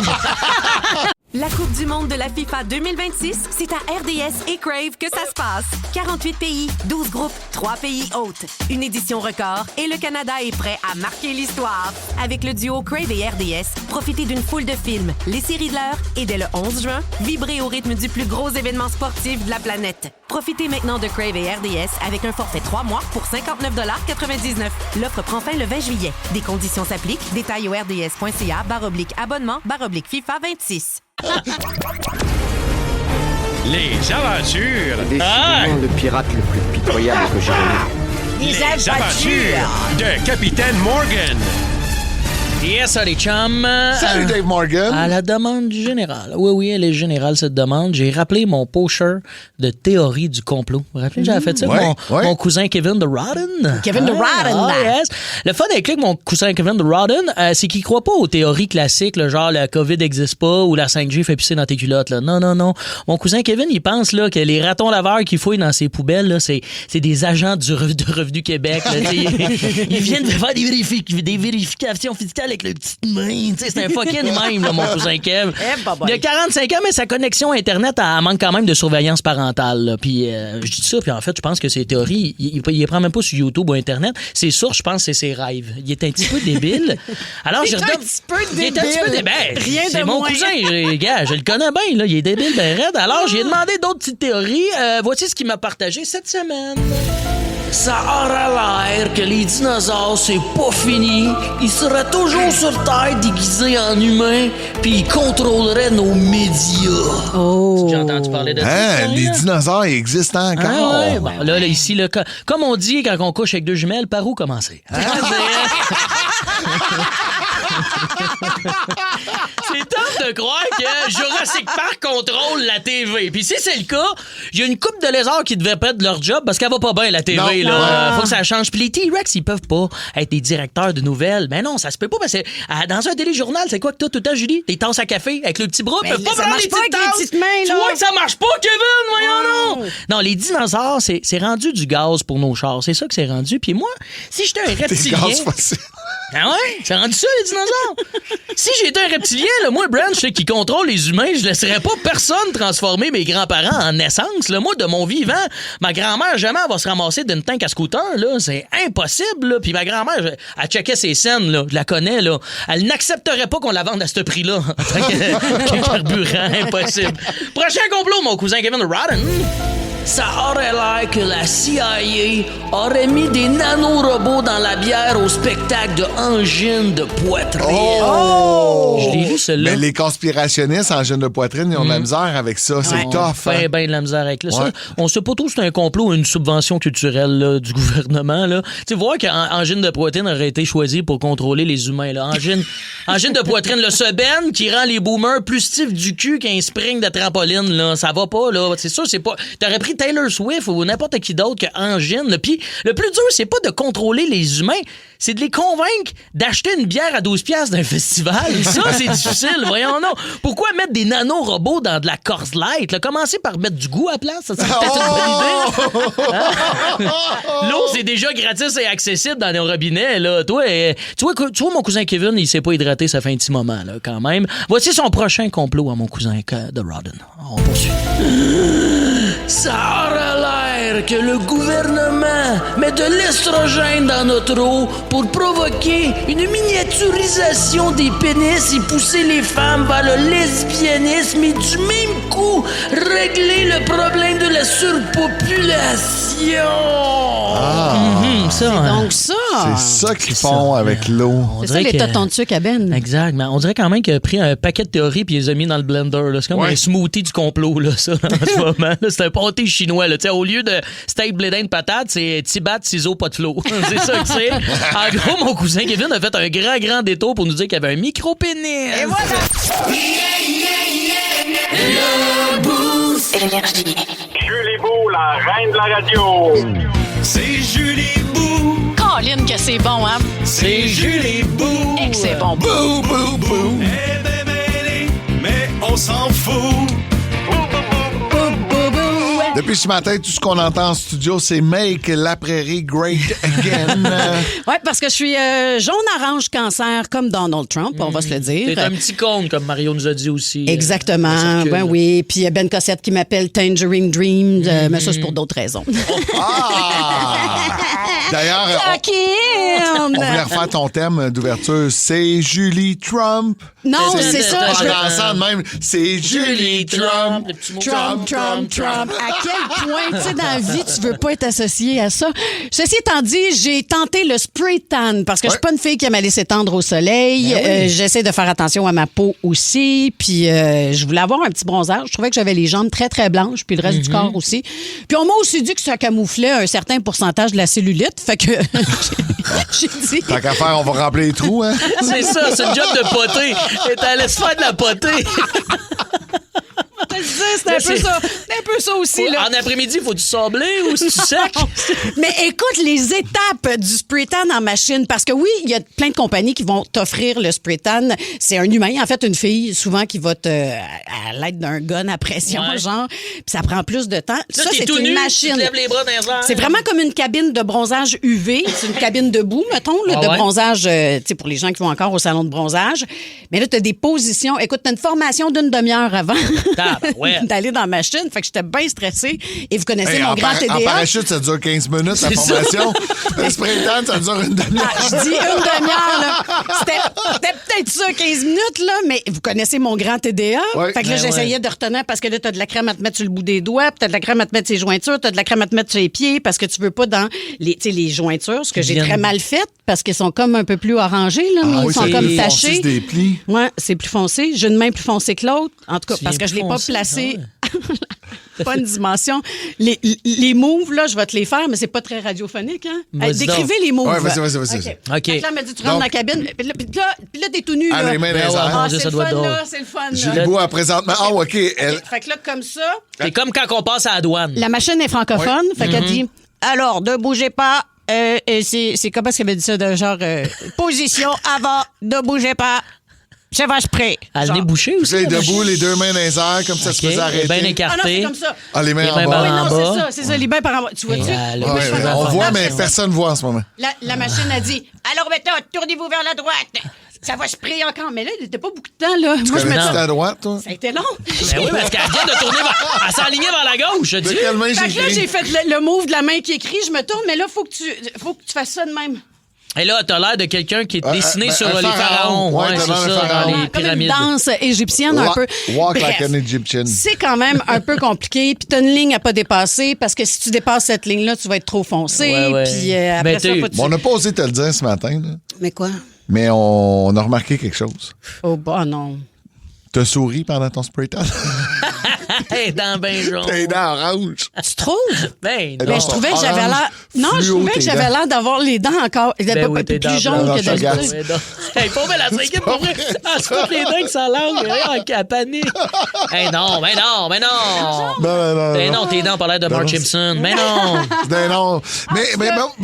La Coupe du monde de la FIFA 2026, c'est à RDS et Crave que ça se passe. 48 pays, 12 groupes, 3 pays hôtes. Une édition record et le Canada est prêt à marquer l'histoire. Avec le duo Crave et RDS, profitez d'une foule de films, les séries de l'heure et dès le 11 juin, vibrez au rythme du plus gros événement sportif de la planète. Profitez maintenant de Crave et RDS avec un forfait 3 mois pour 59,99 $. L'offre prend fin le 20 juillet. Des conditions s'appliquent. Détails au rds.ca/abonnement/FIFA 26. Les aventures. Décidément le pirate le plus pitoyable que j'ai connu. Les aventures de Capitaine Morgan. Yes, allez, chum. Salut, Dave Morgan. À la demande du général. Oui, elle est générale, cette demande. J'ai rappelé mon pocher de théorie du complot. Vous vous rappelez, j'avais fait ça avec mon cousin Kevin de Rodden. Kevin de Rodden. Yes. Le fun avec mon cousin Kevin de Rodden, c'est qu'il croit pas aux théories classiques, là, genre la COVID n'existe pas ou la 5G fait pisser dans tes culottes. Là. Non. Mon cousin Kevin, il pense là, que les ratons laveurs qui fouillent dans ses poubelles, là, c'est des agents de Revenu Québec. Là, ils viennent de faire des vérifications fiscales avec le petit main. C'est un fucking même, là, mon cousin Kev. Il a 45 ans, mais sa connexion Internet elle manque quand même de surveillance parentale. Là. Puis je dis ça, puis en fait, je pense que ses théories, il les prend même pas sur YouTube ou Internet. Ses sources, je pense, c'est ses rêves. Il est un petit peu débile. Alors, il est un petit peu débile. Rien c'est de mon moins. cousin, gars, je le connais bien, là. Il est débile, ben raide. Alors, j'ai demandé d'autres petites théories. Voici ce qu'il m'a partagé cette semaine. Ça aurait l'air que les dinosaures, c'est pas fini. Ils seraient toujours sur Terre déguisés en humains, puis ils contrôleraient nos médias. Oh. J'ai entendu parler de ça. Les dinosaures existent encore. Ouais. Bon, là, ici, là, comme on dit quand on couche avec deux jumelles, par où commencer? C'est top de croire que Jurassic Park contrôle la TV. Puis si c'est le cas, il y a une couple de lézards qui devaient perdre leur job parce qu'elle va pas bien, la TV. Là. Faut que ça change. Puis les T-Rex, ils peuvent pas être des directeurs de nouvelles. Mais non, ça se peut pas parce que dans un téléjournal, c'est quoi que t'as tout le temps, Julie? Des tasses à café avec le petit bras. Peuvent pas ça marche pas avec les petites mains, là. Tu vois que ça marche pas, Kevin? Voyons non! Non, les dinosaures, c'est rendu du gaz pour nos chars. C'est ça que c'est rendu. Puis moi, si j'étais un reptilien... Des gaz fossiles. Ah ouais? C'est rendu ça, les dinosaures? Si j'étais un reptilien, là, moi, Branch, sais qui contrôle les humains, je laisserais pas personne transformer mes grands-parents en essence. Là. Moi, de mon vivant, ma grand-mère, jamais elle va se ramasser d'une tank à scooter. Là. C'est impossible. Là. Puis ma grand-mère, elle checkait ses scènes. Là. Je la connais. Là. Elle n'accepterait pas qu'on la vende à ce prix-là en tant que carburant. Impossible. Prochain complot, mon cousin Kevin Rodden. Ça aurait l'air que la CIA aurait mis des nanorobots dans la bière au spectacle de angine de poitrine. Oh! Je l'ai lu, celle-là. Mais les conspirationnistes en angine de poitrine, ils ont de la misère avec ça. C'est tough. Ben de la misère avec ça. Ouais. On sait pas tout, c'est un complot ou une subvention culturelle là, du gouvernement. Là. Tu sais, voir qu'angine de poitrine aurait été choisi pour contrôler les humains. Là. Angine de poitrine, le seben qui rend les boomers plus stifs du cul qu'un spring de trampoline. Là. Ça va pas. Là. C'est sûr, c'est pas... T'aurais pris Taylor Swift ou n'importe qui d'autre que Angine. Puis le plus dur, c'est pas de contrôler les humains, c'est de les convaincre d'acheter une bière à 12$ d'un festival. Ça, c'est difficile. Voyons, non. Pourquoi mettre des nanorobots dans de la Coors Light? Là, commencez par mettre du goût à la place. Ça serait peut-être une bonne idée. Hein? L'eau, c'est déjà gratis et accessible dans nos robinets. Là. Toi, mon cousin Kevin, il s'est pas hydraté, ça fait un petit moment, là, quand même. Voici son prochain complot à mon cousin de Rodden. On poursuit. Ça aurait l'air que le gouvernement met de l'estrogène dans notre eau pour provoquer une miniaturisation des pénis et pousser les femmes vers le lesbianisme et du même coup régler le problème de la surpopulation. C'est donc ça. C'est ça qu'ils font avec l'eau. C'est ça les totons de sucre à Ben. Exact. Mais on dirait quand même qu'il a pris un paquet de théories puis il les a mis dans le blender. Là. C'est comme un smoothie du complot, là, ça, en ce moment. Là. C'est un pâté chinois. Là. Au lieu de steak, blé d'Inde, patate, c'est Tibat, ciseaux, pot de l'eau. C'est ça que c'est. En gros, mon cousin Kevin a fait un grand détour pour nous dire qu'il y avait un micro-pénis. Et voilà! Le Boost. Énergie. Julie Beau, la reine de la radio. C'est Julie Beau. Caroline, que c'est bon, hein? C'est Julie Beau. Et que c'est bon. Bou, bou, bou. Eh ben mêlé, mais on s'en fout. Depuis ce matin, tout ce qu'on entend en studio, c'est « Make la prairie great again ». Oui, parce que je suis jaune-orange cancer comme Donald Trump, on va se le dire. C'est un petit cône, comme Mario nous a dit aussi. Exactement, ben oui. Puis Ben Cossette qui m'appelle Tangerine Dream, mais ça, c'est pour d'autres raisons. D'ailleurs, on voulait refaire ton thème d'ouverture. C'est Julie Trump. Non, c'est ça. En même, c'est Julie Trump. Trump. À quel point, tu sais, dans la vie, tu veux pas être associé à ça. Ceci étant dit, j'ai tenté le spray tan parce que je suis pas une fille qui aime aller s'étendre au soleil. J'essaie de faire attention à ma peau aussi. Puis je voulais avoir un petit bronzage. Je trouvais que j'avais les jambes très, très blanches, puis le reste du corps aussi. Puis on m'a aussi dit que ça camouflait un certain pourcentage de la cellulite. Fait que j'ai dit... Tant qu'à faire, on va remplir les trous, hein? C'est ça, c'est une job de potée. T'es allé se faire de la potée. C'est un peu ça aussi. Là. En après-midi, faut-tu sabler ou c'est-tu sec? Mais écoute, les étapes du spray tan en machine, parce que oui, il y a plein de compagnies qui vont t'offrir le spray tan. C'est un humain, en fait, une fille, souvent, qui va à l'aide d'un gun à pression, genre, puis ça prend plus de temps. Ça, c'est tout une nu, machine. Tu te lèves les bras dans les airs. C'est vraiment comme une cabine de bronzage UV. C'est une cabine debout, mettons, là, de bronzage, tu sais, pour les gens qui vont encore au salon de bronzage. Mais là, tu as des positions. Écoute, tu as une formation d'une demi-heure avant. D'aller dans la machine. Fait que j'étais bien stressée. Et vous connaissez mon grand TDA. En parachute, ça dure 15 minutes, la formation. Le spray tan, ça dure une demi-heure. Je dis une demi-heure, là. C'était peut-être ça, 15 minutes, là, mais vous connaissez mon grand TDA. Ouais. Fait que là, j'essayais de retenir parce que là, t'as de la crème à te mettre sur le bout des doigts, puis t'as de la crème à te mettre sur les jointures, t'as de la crème à te mettre sur les pieds parce que tu veux pas dans les jointures, ce que j'ai très mal fait parce qu'ils sont comme un peu plus orangés, là, mais ils sont comme tachés. C'est des plis. Ouais, c'est plus foncé. J'ai une main plus foncée que l'autre. En tout cas, parce que je l'ai pas placé. Pas une dimension. Les moves, là, je vais te les faire, mais c'est pas très radiophonique, hein? Décrivez les moves. Ouais, vas-y. OK. Là, elle m'a dit, tu rentres dans la cabine, puis là, t'es tout nu, là. Les mains dans les airs. C'est le fun, là, c'est le fun, là. Julie Beau, présentement. Ah, OK. Fait que là, comme ça... C'est comme quand on passe à la douane. La machine est francophone, fait qu'elle dit, alors, ne bougez pas. C'est comment est-ce qu'elle m'a dit ça, de genre, position avant, ne bougez pas. Je vais spray. À le nez bouché aussi. Tu debout, les deux mains dans les airs, comme ça, tu peux arrêter. Bien écarté. Ah non, c'est comme ça. Ah, les mains en bas. Oui, non, c'est ça, les mains par en bas. Tu vois-tu? On voit, mais personne ne voit en ce moment. La machine a dit, alors maintenant, tournez-vous vers la droite. Ça va sprayer encore. Mais là, il n'était pas beaucoup de temps, là. Tu Moi, je me connais-tu ta droite, toi? Ça a été long. Ben oui, parce qu'elle vient de tourner elle s'enlignait vers la gauche, je dis. Quelle main Fait que là, j'écris? j'ai fait le move de la main qui écrit. Je me tourne, mais là, faut que tu fasses ça de même. Et là, t'as l'air de quelqu'un qui est dessiné ben, sur un les pharaons. Ouais, c'est t'as l'air d'un ça, pharaon. dans les Comme une pyramides. danse égyptienne un peu. Walk Bref, like an Egyptian. c'est quand même un peu compliqué. Puis t'as une ligne à pas dépasser parce que si tu dépasses cette ligne-là, tu vas être trop foncé. Ouais. Puis après Ben, ça, faut que tu... Bon, on n'a pas osé te le dire ce matin, là. Mais quoi? Mais on a remarqué quelque chose. Oh, bah non. T'as souri pendant ton spray tan? Hey, dans ben jaune. T'es dents orange. Tu trouves? Ben non. Mais je trouvais que j'avais l'air. Non, je fluo, trouvais que tes j'avais dents. l'air d'avoir les dents encore. Ben oui, tes dents plus jaunes blanches. que Non, je d'habitude. regarde. Ouais, non. Hey, pour la cinquième, pour vrai, elle se coupe les dingues sans langue, elle panique. Hey, non. Ben non, tes dents ont pas l'air de Mark Simpson. Ben non. Ben non. Mais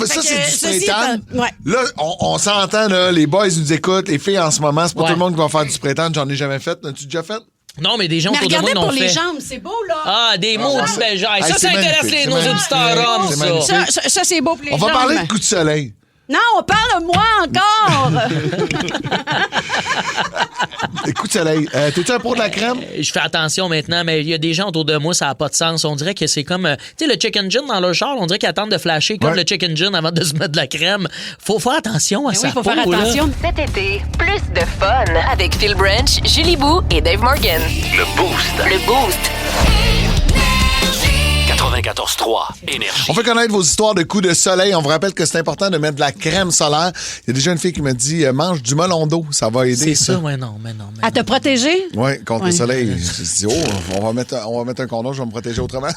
ça, Fait c'est que du spray ceci tan. étant- ouais. Là, on s'entend, là, les boys nous écoutent, les filles en ce moment, c'est pas Ouais. tout le monde qui va faire du spray tan. J'en ai jamais fait. L'as-tu déjà fait? Non, mais des gens Mais autour de moi regardez l'ont pour les fait. jambes, c'est beau, là. Ah, des mots du bel genre. Hey, Ça c'est intéresse magnifique, nos c'est auditeurs magnifique. hommes, C'est ça. magnifique. Ça, c'est beau pour les On jambes. va parler de coup de soleil. Non, on parle de moi encore. Des coups de soleil. T'es-tu un pro de la crème? Je fais attention maintenant, mais il y a des gens autour de moi, ça n'a pas de sens. On dirait que c'est comme, tu sais, le chicken gin dans leur char, on dirait qu'ils attendent de flasher comme Ouais. le chicken gin avant de se mettre de la crème. Faut faire attention à ça. Oui, il faut faire attention. Cet été, plus de fun avec Phil Branch, Julie Bou et Dave Morgan. Le Boost. Le Boost. 94.3 Énergie. On fait connaître vos histoires de coups de soleil. On vous rappelle que c'est important de mettre de la crème solaire. Il y a déjà une fille qui me dit mange du melon d'eau, ça va aider. C'est ça, ouais, non, mais non. À te protéger? Oui, contre Ouais. le soleil. Je dis, on va mettre un condom, je vais me protéger autrement.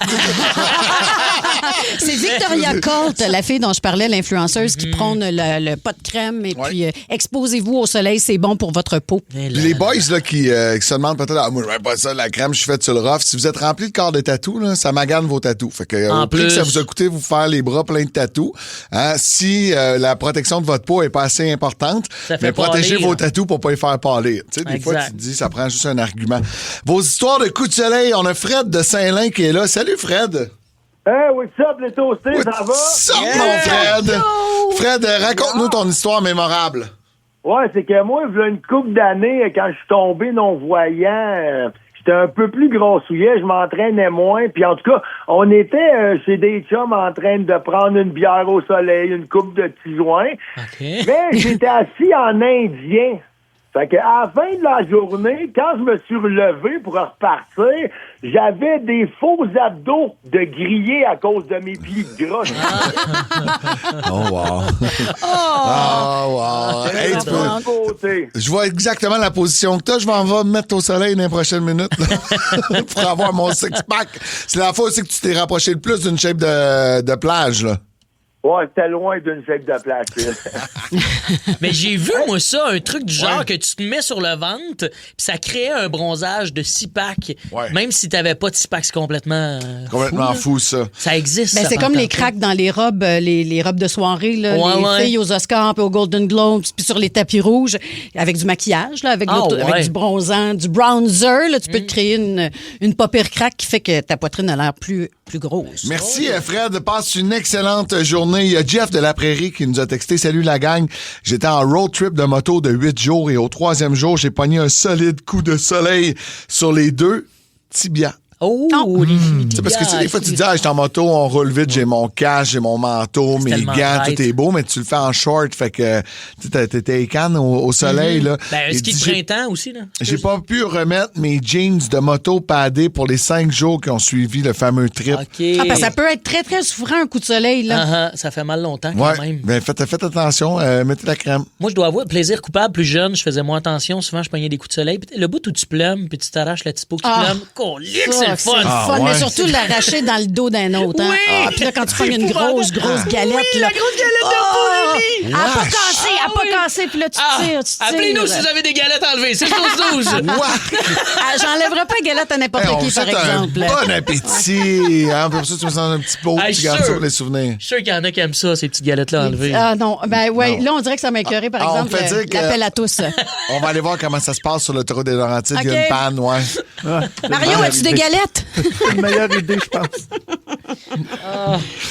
C'est Victoria Colt, la fille dont je parlais, l'influenceuse qui prône le pas de crème. Et puis, exposez-vous au soleil, c'est bon pour votre peau. Puis les boys là, qui se demandent peut-être, moi, je mets pas ça, la crème, je suis fait sur le rough. Si vous êtes rempli de corps de tatou, là, ça magane vos tatous. Fait que, En au prix que plus. ça vous a coûté vous faire les bras pleins de tatous, hein, si la protection de votre peau est pas assez importante, Ça fait mais protégez pâlir. vos tatous pour pas les faire pâlir. Tu sais, des fois, Exact. tu te dis, ça prend juste un argument. Vos histoires de coups de soleil, on a Fred de Saint-Lin qui est là. Salut, Fred! Hey, what's up, les toastés, ça va? Ça, mon Fred! Fred, raconte-nous ton histoire mémorable. Ouais, c'est que moi, il y a une couple d'années, quand je suis tombé non-voyant, j'étais un peu plus grossouillet, je m'entraînais moins, puis en tout cas, on était chez des chums en train de prendre une bière au soleil, une coupe de petits joints, mais j'étais assis en indien. Fait que à la fin de la journée, quand je me suis relevé pour repartir, j'avais des faux abdos de grillés à cause de mes pieds gras. Oh, wow. Oh, wow. Hey, tu peux- Je vois exactement la position que t'as. Je m'en vais me mettre au soleil dans les prochaines minutes là, pour avoir mon six-pack. C'est la fois aussi que tu t'es rapproché le plus d'une shape de plage, là. Ouais, c'était loin d'une shape de plastique. Mais j'ai vu, moi, ça, un truc du genre que tu te mets sur le ventre, puis ça créait un bronzage de 6-pack, même si t'avais pas de 6-pack, c'est complètement Complètement fou, fou, ça. Ça existe. Ben, ça, c'est comme les pantalon. cracks dans les robes, les robes de soirée, là, Ouais, les ouais. filles aux Oscars, puis aux Golden Globes, puis sur les tapis rouges, avec du maquillage, là, avec, ouais. avec du bronzant, du bronzer. Là, tu peux te créer une pas pire craque qui fait que ta poitrine a l'air plus grosse. Merci, Fred. Passe une excellente journée. Il y a Jeff de la Prairie qui nous a texté. Salut la gang. J'étais en road trip de moto de 8 jours et au 3e jour, j'ai pogné un solide coup de soleil sur les 2 tibias. Oh, C'est parce que tu sais, des fois, tu te dis, j'étais en moto, on roule vite, j'ai mon cash, j'ai mon manteau, mes tellement gants, bête. tout est beau, mais tu le fais en short, fait que tu sais, t'as tes cannes au soleil, là. Ben, un Il ski dit, de j'ai- printemps aussi, là. J'ai pas pu remettre mes jeans de moto padés pour les 5 jours qui ont suivi le fameux trip. OK. Ah, parce que ça peut être très, très souffrant, un coup de soleil. Là. Ça fait mal longtemps, quand Ouais, même. ben faites attention, mettez la crème. Moi, je dois avouer, plaisir coupable, plus jeune, je faisais moins attention. Souvent, je pognais des coups de soleil. Puis le bout où tu plumes, puis tu t'arraches la petite peau qui plume. Colique, c'est le fun. Mais surtout l'arracher dans le dos d'un autre. Hein? Oui! Ah, puis là, quand tu pognes une grosse galette. Oui, là, la grosse galette de peau, Julie! Elle a pas cassé, elle a pas cassé. Puis là, tu tires, tu tires. Appelez-nous si vous avez des galettes enlevées. C'est 12-12. Ah, j'enlèverai pas galette à n'importe Hey, on qui, vous par souhaite un exemple. bon appétit. Hein? Pour ça, tu me sens un petit pot, Hey, tu gardes ça sûr. pour les souvenirs. Je suis sûr qu'il y en a qui aiment ça, ces petites galettes-là enlevées. Ah non, ben ouais, Non. là, on dirait que ça m'a écœuré, par on exemple, fait dire que- l'appel à tous. On va aller voir comment ça se passe sur l'autoroute des Laurentides. Il y a OK. une panne, ouais. Mario, as-tu des galettes? toilette. C'est une meilleure idée, je pense.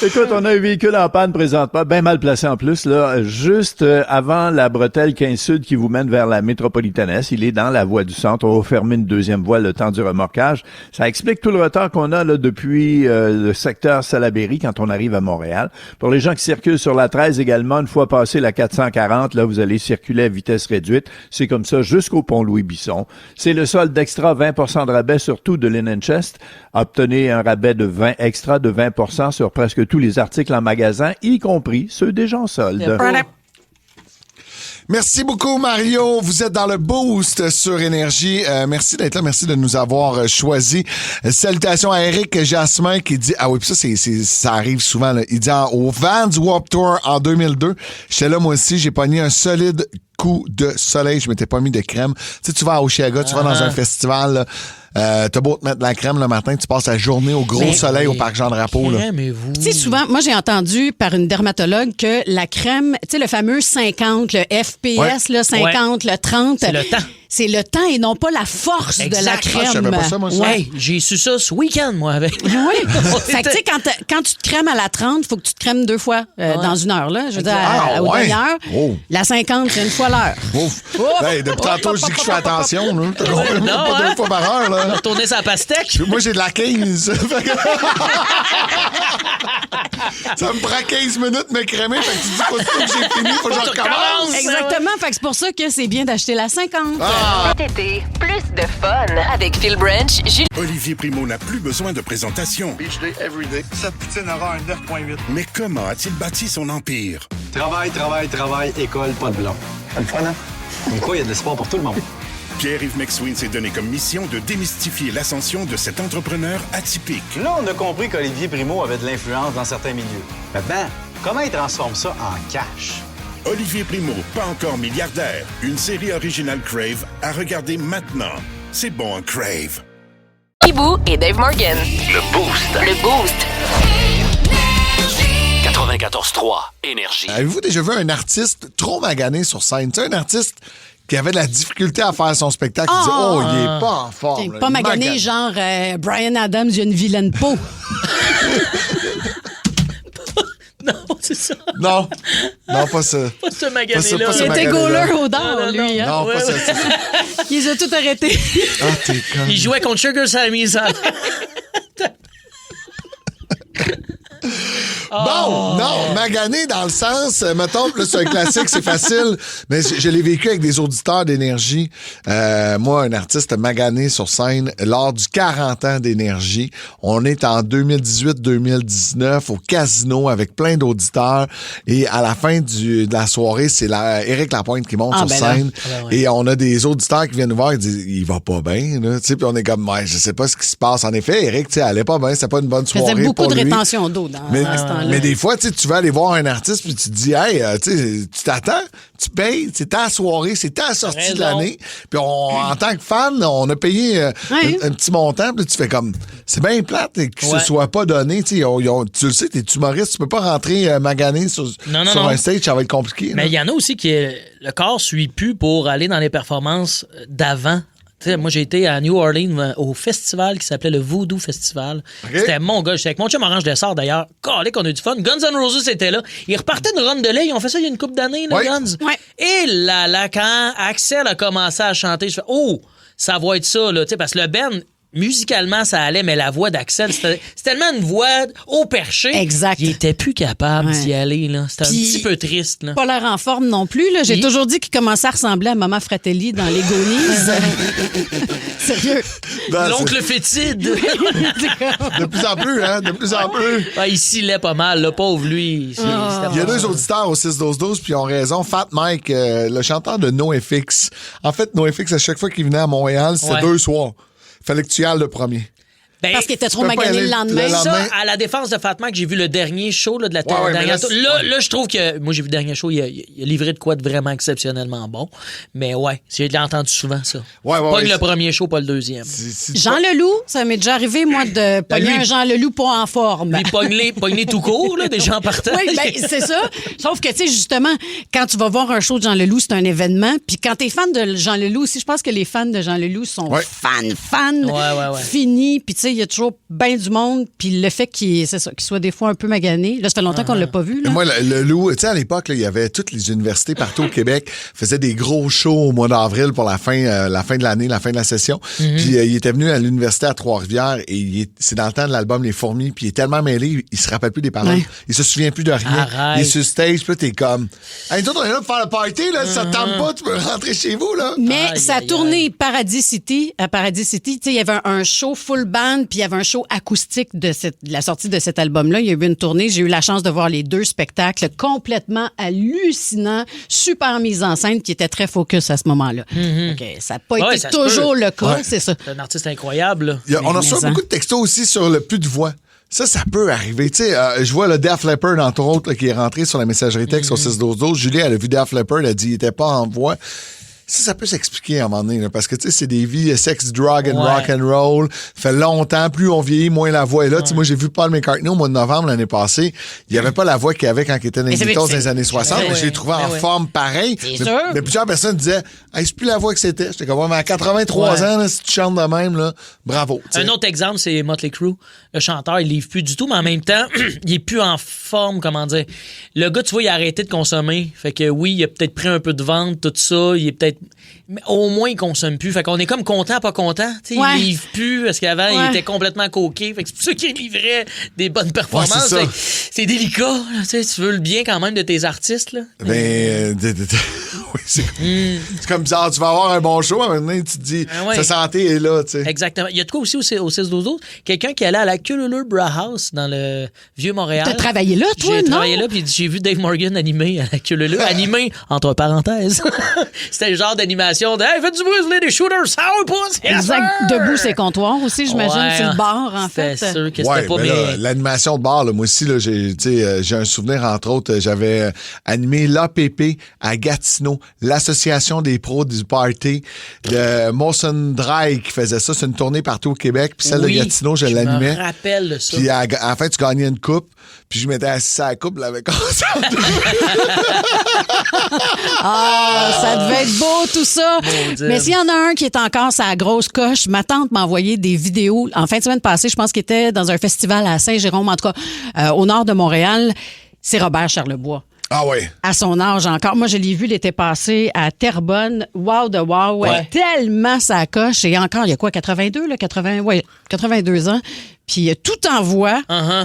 Écoute, on a un véhicule en panne présentement, bien mal placé en plus, là, juste avant la bretelle 15 Sud qui vous mène vers la métropolitaine S. Il est dans la voie du centre. On va fermer une deuxième voie le temps du remorquage. Ça explique tout le retard qu'on a là depuis le secteur Salaberry quand on arrive à Montréal. Pour les gens qui circulent sur la 13 également, une fois passé la 440, là, vous allez circuler à vitesse réduite. C'est comme ça jusqu'au pont Louis-Bisson. C'est le solde d'extra 20% de rabais sur tout de Linen Chest. Obtenez un rabais de 20% sur presque tous les articles en magasin, y compris ceux déjà en solde. Merci beaucoup, Mario. Vous êtes dans le Boost sur Énergie. Merci d'être là. Merci de nous avoir choisis. Salutations à Eric Jasmin qui dit... Ah oui, puis ça arrive souvent. Là. Il dit au Vans Warped Tour en 2002, j'étais là moi aussi, j'ai pogné un solide coup de soleil. Je m'étais pas mis de crème. Tu sais, tu vas à Oshiaga, tu vas dans un festival... Là, t'as beau te mettre de la crème le matin, tu passes la journée au gros soleil au parc Jean-Drapeau. Tu sais, souvent, moi, j'ai entendu par une dermatologue que la crème, tu sais, le fameux 50, le FPS, le 50, le 30... C'est le temps. C'est le temps et non pas la force de la crème. Je savais pas ça, moi, ça. Ouais, j'ai su ça ce week-end, moi, avec. Oui. Fait que, tu sais, quand tu te crèmes à la 30, il faut que tu te crèmes 2 fois dans une heure, là. Je veux dire, aux demi-heures. Oh. La 50, c'est 1 fois l'heure. Ouf. Hey, depuis tantôt, je dis que je fais attention, là. Pas 2 fois par heure, là. Retourner sa pastèque. Moi, j'ai de la 15. Ça me prend 15 minutes de me crémer. Fait que tu dis pas que j'ai fini, faut que je recommence. Exactement. Fait que c'est pour ça que c'est bien d'acheter la 50. Cet été, plus de fun avec Phil Branch, Julie. Olivier Primo n'a plus besoin de présentation. Beach day, everyday. Cette poutine aura un 9.8. Mais comment a-t-il bâti son empire? Travail, école, pas de blond. C'est le fun, hein? Comme quoi, il y a de l'espoir pour tout le monde. Pierre-Yves McSween s'est donné comme mission de démystifier l'ascension de cet entrepreneur atypique. Là, on a compris qu'Olivier Primo avait de l'influence dans certains milieux. Maintenant, comment il transforme ça en cash? Olivier Primo, pas encore milliardaire. Une série originale Crave à regarder maintenant. C'est bon, un Crave. Hibou et Dave Morgan. Le Boost. Le Boost. 94.3 Énergie. Avez-vous déjà vu un artiste trop magané sur scène? Tu sais, un artiste qui avait de la difficulté à faire son spectacle. Il disait, il est pas en forme. T'es pas magané, genre Bryan Adams, il a une vilaine peau. Non, c'est ça. Non, pas ça. Pas ce magané-là. Il était goaler au dard, lui. Hein? Non, pas ça. Il les a tout arrêtés. T'es con. Il jouait contre Sugar Sammy. Bon, non, magané dans le sens, mettons, là, c'est un classique, c'est facile, mais je l'ai vécu avec des auditeurs d'Énergie. Moi, un artiste magané sur scène lors du 40 ans d'Énergie. On est en 2018-2019 au Casino avec plein d'auditeurs et à la fin de la soirée, c'est Éric Lapointe qui monte sur scène et on a des auditeurs qui viennent nous voir et disent, il va pas bien, là, tu sais, puis on est comme, je sais pas ce qui se passe. En effet, Éric, tu sais, allait pas bien, c'était pas une bonne soirée pour lui. Il faisait beaucoup de rétention d'eau dans ce temps-là. Mais des fois, tu vas aller voir un artiste puis tu te dis, hey, tu t'attends, tu payes, c'est ta soirée, c'est ta sortie de l'année. Puis en tant que fan, on a payé un petit montant. Puis tu fais comme, c'est bien plate que ce soit pas donné. Tu le sais, t'es humoriste, tu peux pas rentrer magané sur un stage, ça va être compliqué. Mais il y en a aussi qui, le corps suit plus pour aller dans les performances d'avant. T'sais, moi, j'ai été à New Orleans au festival qui s'appelait le Voodoo Festival. Okay. C'était mon gars. J'étais avec mon chum Orange Dessert, d'ailleurs. Calé qu'on a eu du fun. Guns N' Roses était là. Ils repartaient une run de lait. Ils ont fait ça il y a une couple d'années, les Guns. Ouais. Et là, quand Axel a commencé à chanter, je fais, ça va être ça, là. Parce que le Ben, musicalement, ça allait, mais la voix d'Axel, c'est tellement une voix au perché. Exact. Il était plus capable d'y aller, là. C'était un petit peu triste, là. Pas l'air en forme non plus, là. J'ai toujours dit qu'il commençait à ressembler à Maman Fratelli dans les Goonies. Sérieux. L'oncle fétide. De plus en plus, hein? De plus en plus. Il s'illait pas mal, le pauvre, lui. Il y a 2 auditeurs au 6-12-12, puis ils ont raison. Fat Mike, le chanteur de NoFX. En fait, NoFX, à chaque fois qu'il venait à Montréal, c'était 2 soirs. Fallait que tu y ailles le premier. Parce qu'il était trop magané le lendemain. Ça, à la défense de Fatma, que j'ai vu le dernier show là, de la dernière tour. Là, je trouve que... Moi, j'ai vu le dernier show, il a livré de quoi de vraiment exceptionnellement bon. Mais j'ai entendu souvent, ça. Pas le premier show, pas le deuxième. Jean Leloup, ça m'est déjà arrivé, moi, de pogner un Jean Leloup pas en forme. Puis pogner tout court, là, des gens partant. Oui, c'est ça. Sauf que, tu sais, justement, quand tu vas voir un show de Jean Leloup, c'est un événement. Puis quand t'es fan de Jean Leloup aussi, je pense que les fans de Jean Leloup sont fans finis. Puis, tu sais, sais, il y a toujours bien du monde, puis le fait qu'il soit des fois un peu magané. Là, ça fait longtemps qu'on l'a pas vu. Là. Moi, le loup, tu sais, à l'époque, il y avait toutes les universités partout au Québec faisaient des gros shows au mois d'avril pour la fin de l'année, la fin de la session. Puis il était venu à l'université à Trois-Rivières et c'est dans le temps de l'album Les Fourmis, puis il est tellement mêlé, il se rappelle plus des paroles. Il se souvient plus de rien. Arrête. Il est sur stage, puis là, t'es comme... Hey, nous autres, on est là pour faire le party, là. Si ça te tente pas, tu peux rentrer chez vous, là. Mais ça a tourné Paradis City. À Paradis City, tu sais, il y avait un show full band, puis il y avait un show acoustique de la sortie de cet album-là. Il y a eu une tournée. J'ai eu la chance de voir les 2 spectacles complètement hallucinants, super mise en scène, qui était très focus à ce moment-là. Okay, ça n'a pas été toujours le cas, c'est ça. C'est un artiste incroyable. On a reçu beaucoup de textos aussi sur le plus de voix. Ça peut arriver. Tu sais, je vois le Def Leppard, entre autres, là, qui est rentré sur la messagerie texte au 6-12-12. Julie, elle a vu Def Leppard, elle a dit qu'il n'était pas en voix. Ça peut s'expliquer à un moment donné, là, parce que, tu sais, c'est des vies sex, drug and rock and roll. Ça fait longtemps, plus on vieillit, moins la voix est là. Tu sais, moi, j'ai vu Paul McCartney au mois de novembre l'année passée. Il n'y avait pas la voix qu'il avait quand il était dans les Beatles dans les années 60. Je l'ai trouvé en forme pareil. Mais plusieurs personnes disaient, hey, c'est plus la voix que c'était. J'étais comme, mais à 83 ans, là, si tu chantes de même, là, bravo. T'sais. Un autre exemple, c'est Motley Crue. Le chanteur, il livre plus du tout, mais en même temps, il est plus en forme, comment dire. Le gars, tu vois, il a arrêté de consommer. Fait que oui, il a peut-être pris un peu de vente, tout ça. Il est peut-être... Mais au moins, il consomme plus. Fait qu'on est comme content, pas content. Il livre plus parce qu'avant, il était complètement coqué. Fait que c'est pour ça qu'il livrait des bonnes performances. C'est délicat. Là, tu veux le bien quand même de tes artistes. Là. Ben, oui, c'est comme bizarre. Tu vas avoir un bon show, maintenant, tu te dis, sa santé est là. T'sais. Exactement. Il y a de quoi aussi au 6-12-12. Quelqu'un qui allait à la Cululur Brauhaus dans le Vieux-Montréal. T'as travaillé là, toi, non? J'ai travaillé là, puis j'ai vu Dave Morgan animé à la Cululur. Animé, entre parenthèses. C'était le genre d'animation de « Hey, faites du bruit, des shooters, ça va pas! » Exact. Debout, c'est comptoir aussi, j'imagine. C'est le bar, en fait. C'est sûr que c'était pas... Mais l'animation de bar, là, moi aussi, là, j'ai un souvenir, entre autres, j'avais animé l'APP à Gatineau, l'Association des pros du party de Molson Dry qui faisait ça. C'est une tournée partout au Québec. Puis celle de Gatineau, je l'animais. Je me rappelle de ça. Puis à la fin, tu gagnais une coupe. Puis je m'étais assis à la coupe, là, avec ça devait être beau, tout ça. Mais s'il y en a un qui est encore sa grosse coche, ma tante m'a envoyé des vidéos. En fin de semaine passée, je pense qu'il était dans un festival à Saint-Jérôme, en tout cas, au nord de Montréal. C'est Robert Charlebois. Ah oui. À son âge encore. Moi, je l'ai vu l'été passé à Terrebonne. Wow de wow. Ouais. Tellement sa coche. Et encore, il y a quoi, 82, là? 82 ans. Puis tout en voix.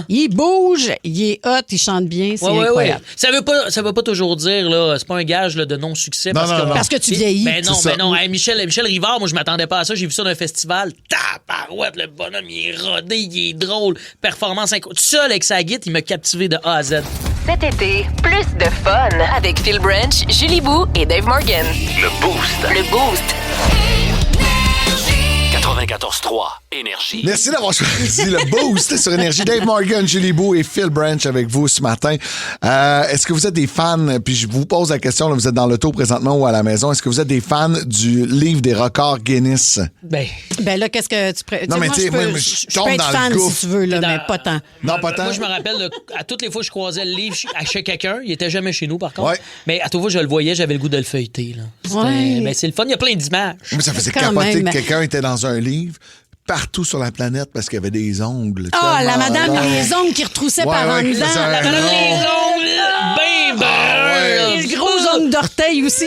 Il bouge, il est hot, il chante bien. C'est incroyable. Ça veut pas toujours dire, là, c'est pas un gage là, de non-succès. Parce que tu vieillis. Ben non. Hey, Michel Rivard, moi, je m'attendais pas à ça. J'ai vu ça dans un festival. Tabarouette, le bonhomme, il est rodé, il est drôle. Performance incroyable. Tout seul avec sa guitare, il m'a captivé de A à Z. Cet été, plus de fun avec Phil Branch, Julie Bou et Dave Morgan. Le Boost. Le Boost. 94.3 Énergie. Merci d'avoir choisi le Boost sur Énergie. Dave Morgan, Julie Bou et Phil Branch avec vous ce matin. Est-ce que vous êtes des fans, puis je vous pose la question, là, vous êtes dans l'auto présentement ou à la maison, est-ce que vous êtes des fans du livre des records Guinness? Ben là, qu'est-ce que tu préfères? Non, mais tu sais, moi, je tombe peux dans être fan le gouffre. si tu veux, là, mais pas tant. Non, pas tant. Moi, je me rappelle, là, à toutes les fois que je croisais le livre chez quelqu'un, il était jamais chez nous, par contre. Mais à toutes les fois que je le voyais, j'avais le goût de le feuilleter. Là. Ben, c'est le fun, il y a plein d'images. Mais ça faisait capoter que quelqu'un était dans un livre partout sur la planète parce qu'il y avait des ongles. La madame les ongles qui retroussaient par en dedans. La madame les ongles, les gros ongles d'orteil aussi.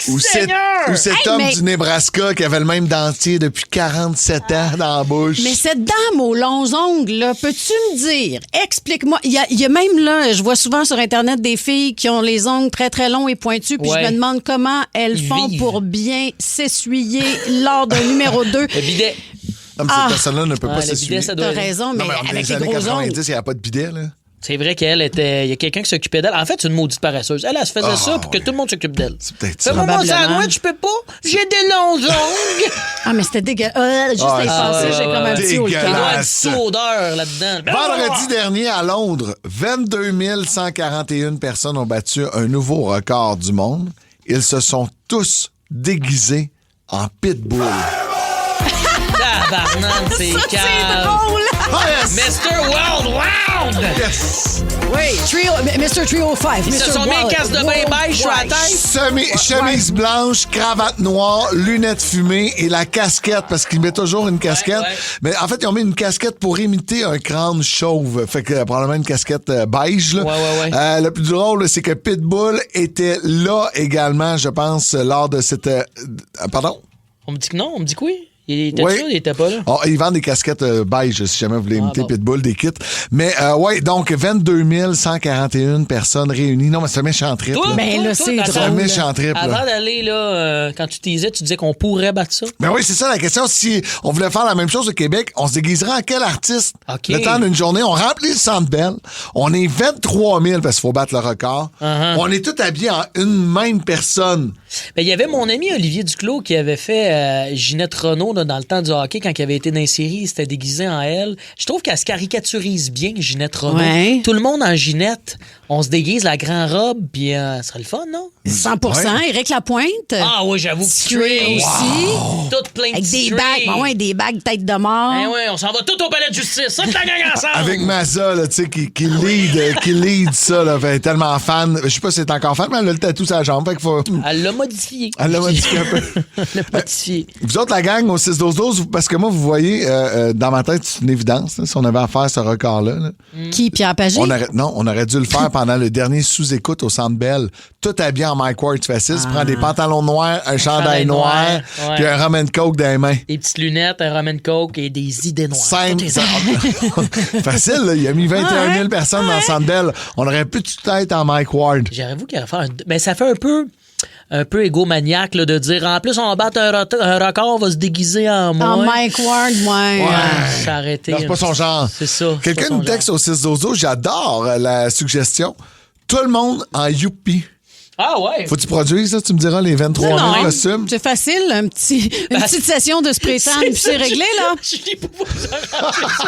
Ou cet homme du Nebraska qui avait le même dentier depuis 47 ans dans la bouche. Mais cette dame aux longs ongles, là, peux-tu me dire, explique-moi, il y a même là, je vois souvent sur Internet des filles qui ont les ongles très, très longs et pointus, puis je me demande comment elles font pour bien s'essuyer lors d'un numéro 2. Le bidet. Non, mais cette personne-là ne peut pas s'essuyer. T'as raison, mais avec les gros ongles. Dans les années 90, il n'y avait pas de bidet, là. C'est vrai qu'elle était... Il y a quelqu'un qui s'occupait d'elle. En fait, c'est une maudite paresseuse. Elle se faisait ça pour que tout le monde s'occupe d'elle. C'est peut-être ça. Fais-moi mon sandwich, je peux pas. J'ai des longs ongles. Mais c'était dégueulasse. Juste à y penser, j'ai comme un petit haut le cœur. Il doit avoir une soudeur là-dedans. Vendredi dernier, à Londres, 22 141 personnes ont battu un nouveau record du monde. Ils se sont tous déguisés en pitbull. Tabarnak, c'est calme. drôle. Oh, yes! Mr. Worldwide! Yes! Oui, Mr. Trio 5. Ils se sont mis un casque de bain beige sur la tête. Chemise blanche, cravate noire, lunettes fumées et la casquette, parce qu'il met toujours une casquette. Ouais. Mais en fait, ils ont mis une casquette pour imiter un crâne chauve. Fait que probablement une casquette beige. Là. Ouais. Le plus drôle, c'est que Pitbull était là également, je pense, lors de cette... pardon? On me dit que non, on me dit que oui. Il était là, il était pas là. Oh, ils vendent des casquettes beige, si jamais vous voulez imiter Pitbull, des kits. Mais donc 22 141 personnes réunies. Non, mais c'est un méchant trip. Ben là, c'est drôle. C'est un méchant trip. Avant d'aller, là, quand tu teasais, tu disais qu'on pourrait battre ça. Ben oui, c'est ça la question. Si on voulait faire la même chose au Québec, on se déguiserait en quel artiste? Okay. Le temps d'une journée, on remplit le Centre Bell. On est 23 000 parce qu'il faut battre le record. On est tous habillés en une même personne. Ben, il y avait mon ami Olivier Duclos qui avait fait Ginette Renault là, dans le temps du hockey quand il avait été dans les séries, il s'était déguisé en elle. Je trouve qu'elle se caricaturise bien, Ginette Renault. Ouais. Tout le monde en Ginette, on se déguise la grande robe, puis ça serait le fun, non? 100%. Éric Lapointe. Ah oui, j'avoue. Straight aussi. Toutes plein de avec des bagues, des bagues tête de mort. Ben ouais, on s'en va tout au palais de justice. Ça, la gang ensemble. Avec Maza, là, tu sais, qui lead ça, là, fait tellement fan. Je sais pas si elle est encore fan, mais elle a le tatou sur la jambe, fait qu'il faut... Elle l'a modifié. Elle l'a modifié un peu. Elle l'a modifié. Vous autres, la gang, au 6-12-12, parce que moi, vous voyez, dans ma tête, c'est une évidence, là, si on avait à faire ce record-là. Là. Qui, Pierre Pagé? On aurait dû le faire pendant le dernier sous-écoute au Centre Bell. Tout habillé en Mike Ward facile. Tu prends des pantalons noirs, un chandail noir, puis un rum and coke dans les mains. Des petites lunettes, un rum and coke et des idées noires. Simple. Facile, là. Il a mis 21 000 personnes dans le Centre Bell. On aurait pu tout être en Mike Ward. J'avoue qu'il va faire mais ça fait un peu égomaniaque là, de dire en plus on va battre un record, on va se déguiser en moi. En Mike Ward, ouais. C'est arrêté. Non, c'est pas son genre. C'est ça. Quelqu'un nous texte au 6-12-12, j'adore la suggestion. Tout le monde en youpi. Ah ouais. Faut que tu produises ça, tu me diras les 23 000 costumes. C'est facile, une petite session de spray tan, puis c'est réglé, là. Je dis pas vous arranger ça.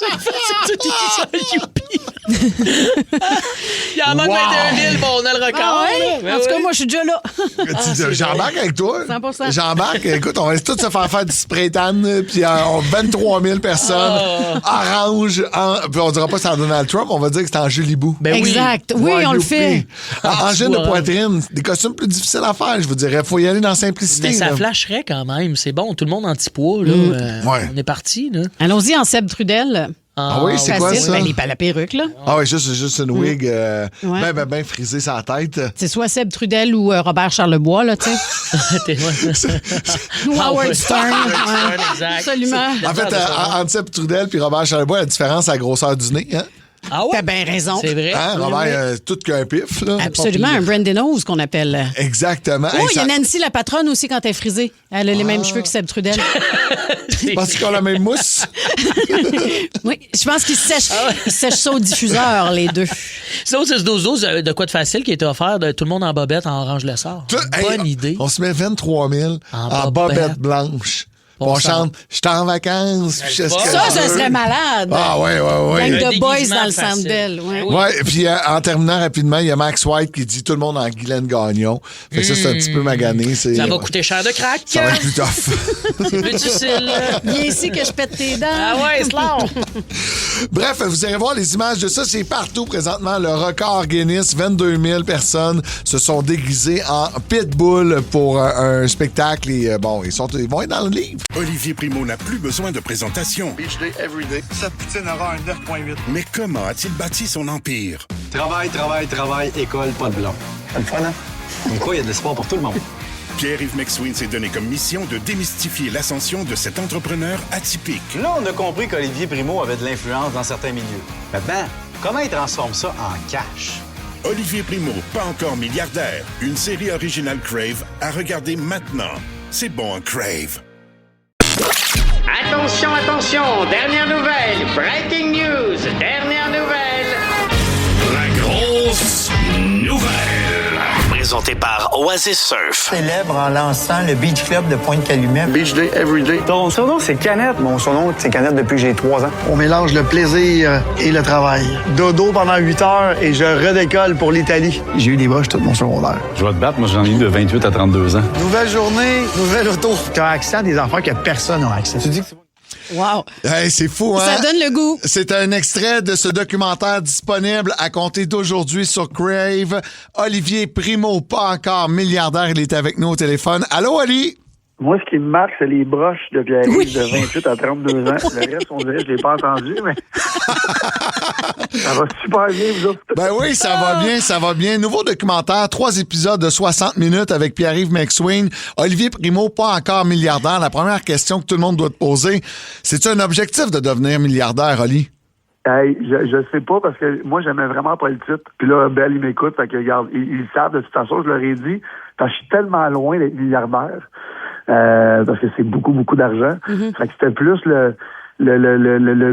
C'est facile, tout est qui youpi. Il en manque 21 000, bon, on a le record. Ah ouais? En tout cas, moi, je suis déjà là. J'embarque avec toi. 100%. J'embarque. Écoute, on va tous se faire du spray tan, puis 23 000 personnes, orange, puis on dira pas que c'est en Donald Trump, on va dire que c'est en Jolibou. Ben exact. Oui, on le fait. De poitrine, des costumes plus difficiles à faire, je vous dirais. Faut y aller dans simplicité. Mais ça là. flasherait quand même. C'est bon, tout le monde anti-poids. Là. On est parti. Là. Allons-y en Seb Trudel. Ah oui, c'est quoi ça? Ben, la perruque, là. Ah oui, juste une wig ben frisée sur la tête. C'est soit Seb Trudel ou Robert Charlebois, là, tu sais. Howard Stern. Exact. Absolument. En fait, entre Seb Trudel et Robert Charlebois, la différence, c'est la grosseur du nez, hein? Ah ouais? T'as bien raison. C'est vrai. Hein, Robert, tout qu'un pif, là. Absolument, un Brandon Nose qu'on appelle. Exactement. Oh, il y a Nancy, la patronne aussi, quand elle est frisée. Elle a les mêmes cheveux que Seb Trudel. Penses-tu qu'on a la même mousse? Oui, je pense qu'ils sèchent ça au diffuseur, les deux. C'est au 6-12-12, de quoi de facile qui a été offert de tout le monde en bobette en orange le sort. Bonne idée. On se met 23 000 en bobette blanche. On chante « Je suis en vacances ». Ça serait malade. Ah ouais. Gang de boys dans le Centre Bell. Ouais, puis en terminant rapidement, il y a Max White qui dit « Tout le monde en Guylaine Gagnon ». Fait que ça, c'est un petit peu magané. Ça va coûter cher de crack. Ça va être plus tough. C'est plus difficile. Viens ici que je pète tes dents. Ah ouais, c'est long. Bref, vous irez voir les images de ça. C'est partout présentement. Le record Guinness, 22 000 personnes se sont déguisées en Pitbull pour un spectacle. Et bon, ils vont être dans le livre. Olivier Primo n'a plus besoin de présentation. Beach day everyday. Cette poutine aura un 9.8. Mais comment a-t-il bâti son empire? Travail, école, pas de blanc. C'est le fun, hein? Comme quoi, il y a de l'espoir pour tout le monde. Pierre-Yves McSween s'est donné comme mission de démystifier l'ascension de cet entrepreneur atypique. Là, on a compris qu'Olivier Primo avait de l'influence dans certains milieux. Maintenant, comment il transforme ça en cash? Olivier Primo, pas encore milliardaire. Une série originale Crave à regarder maintenant. C'est bon, Crave. Attention, dernière nouvelle, breaking news, dernière nouvelle. La grosse nouvelle. présenté par Oasis Surf. Célèbre en lançant le Beach Club de Pointe-Calumet. Beach Day, everyday. Ton surnom, c'est Canette. Mon surnom, c'est Canette depuis que j'ai 3 ans. On mélange le plaisir et le travail. Dodo pendant 8 heures et je redécolle pour l'Italie. J'ai eu des broches tout mon secondaire. Je vais te battre, moi j'en ai eu de 28 à 32 ans. Nouvelle journée, nouvelle auto. T'as accès à des enfants que personne n'a accès. Tu dis que c'est... Wow. Hey, c'est fou, hein? Ça donne le goût. C'est un extrait de ce documentaire disponible à compter d'aujourd'hui sur Crave. Olivier Primo, pas encore milliardaire, il est avec nous au téléphone. Allô, Oli? Moi, ce qui me marque, c'est les broches de Pierre-Yves de 28 à 32 ans. Le reste, on dirait que je l'ai pas entendu, mais ça va super bien, vous autres. Ben oui, ça va bien, ça va bien. Nouveau documentaire, 3 épisodes de 60 minutes avec Pierre-Yves McSween. Olivier Primo, pas encore milliardaire. La première question que tout le monde doit te poser, c'est-tu un objectif de devenir milliardaire, Oli? Hey, je sais pas, parce que moi, j'aimais vraiment pas le titre. Puis là, Belle, il m'écoute, fait que, regarde, ils savent de toute façon, je leur ai dit, parce que je suis tellement loin d'être milliardaire. Parce que c'est beaucoup, beaucoup d'argent. Fait que c'était plus le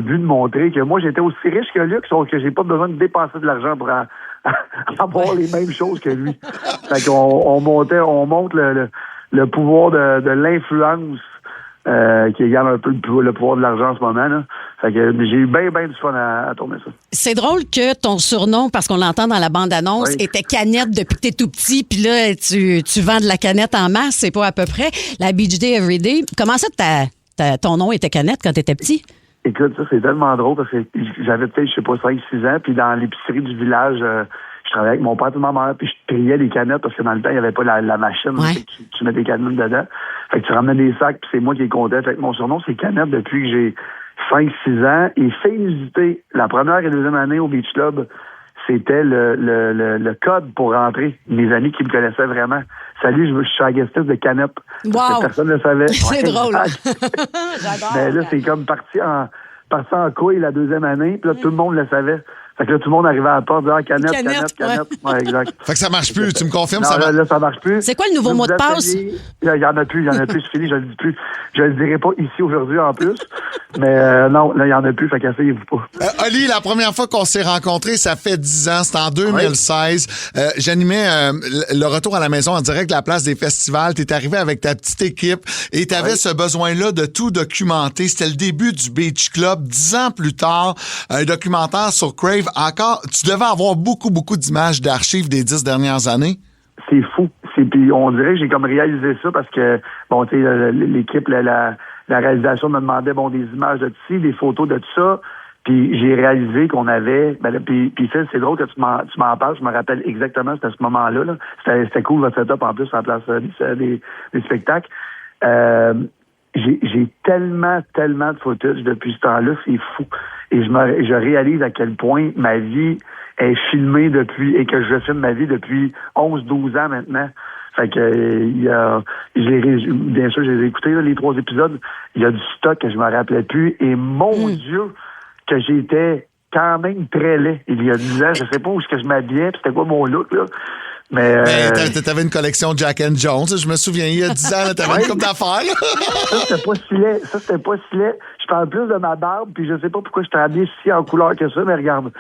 but de montrer que moi, j'étais aussi riche que lui, sauf que j'ai pas besoin de dépenser de l'argent pour avoir les mêmes choses que lui. Fait qu'on monte le pouvoir de l'influence qui égale un peu le pouvoir de l'argent en ce moment. Là. Fait que j'ai eu bien du fun à tourner ça. C'est drôle que ton surnom, parce qu'on l'entend dans la bande-annonce, était Canette depuis que t'es tout petit, puis là, tu vends de la canette en masse, c'est pas à peu près. La Beach Day Everyday. Comment ça, ton nom était Canette quand t'étais petit? Écoute, ça, c'est tellement drôle parce que j'avais peut-être, je sais pas, 5-6 ans, puis dans l'épicerie du village, je travaillais avec mon père et ma mère, puis je triais les canettes parce que dans le temps, il n'y avait pas la machine. Tu mets des canettes dedans. Fait que tu ramènes des sacs, puis c'est moi qui les comptais. Fait que mon surnom, c'est Canette depuis que j'ai 5-6 ans. Et fait inusité, la première et deuxième année au Beach Club, c'était le code pour rentrer. Mes amis qui me connaissaient vraiment. Salut, je suis à guest de Canette. Wow. Personne ne le savait. C'est drôle. J'adore. Mais là, c'est comme parti en couille la deuxième année, puis là, tout le monde le savait. Fait que là, tout le monde arrivait à la porte, disant Canette. Ouais, exact. Fait que ça marche plus, tu me confirmes? Non, là, ça marche plus. C'est quoi le nouveau mot de passe? Il y en a plus, c'est fini, je le dis plus. Je le dirai pas ici aujourd'hui en plus. Mais non, là, il y en a plus, fait qu'asseyez-vous pas. Oli, la première fois qu'on s'est rencontrés, ça fait 10 ans, c'était en 2016. J'animais le retour à la maison en direct de la place des festivals. T'es arrivé avec ta petite équipe et t'avais ce besoin-là de tout documenter. C'était le début du Beach Club. 10 ans plus tard, un documentaire sur Crave. Encore, tu devais avoir beaucoup d'images d'archives des 10 dernières années. C'est fou. Puis on dirait que j'ai comme réalisé ça parce que, bon, tu sais, l'équipe, la réalisation me demandait, bon, des images de ci, des photos de tout ça. Puis j'ai réalisé qu'on avait... Puis Phil, c'est drôle que tu m'en parles. Je me rappelle exactement, c'était à ce moment-là. Là. C'était cool, votre setup, en plus, en place des spectacles. J'ai tellement de footage depuis ce temps-là, c'est fou. Et je réalise à quel point ma vie est filmée depuis, et que je filme ma vie depuis 11-12 ans maintenant. Fait que, bien sûr, j'ai écouté les 3 épisodes. Il y a du stock que je me rappelais plus. Et mon Dieu, que j'étais quand même très laid. Il y a 10 ans, je sais pas où est-ce que je m'habillais, puis c'était quoi mon look, là. Mais t'avais une collection Jack and Jones, je me souviens, il y a 10 ans, t'avais une couple d'affaires. Ça, c'était pas si laid. Je parle plus de ma barbe, puis je sais pas pourquoi je t'ai habillé si en couleur que ça, mais regarde.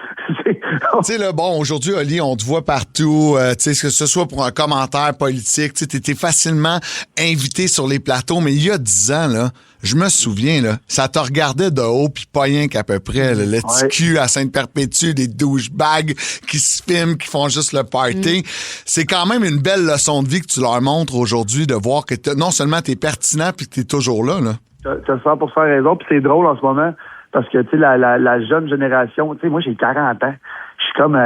Tu sais, là, bon, aujourd'hui, Oli, on te voit partout, tu sais, que ce soit pour un commentaire politique, tu sais, t'étais facilement invité sur les plateaux, mais il y a 10 ans, là, je me souviens, là, ça te regardait de haut, puis pas rien qu'à peu près, là, le petit cul à Sainte-Perpétue, des douchebags qui se filment, qui font juste le party. C'est quand même une belle leçon de vie que tu leur montres aujourd'hui, de voir que non seulement t'es pertinent, puis que t'es toujours là, là. T'as 100% raison, puis c'est drôle en ce moment, parce que, tu sais, la jeune génération, tu sais, moi, j'ai 40 ans. Je suis comme...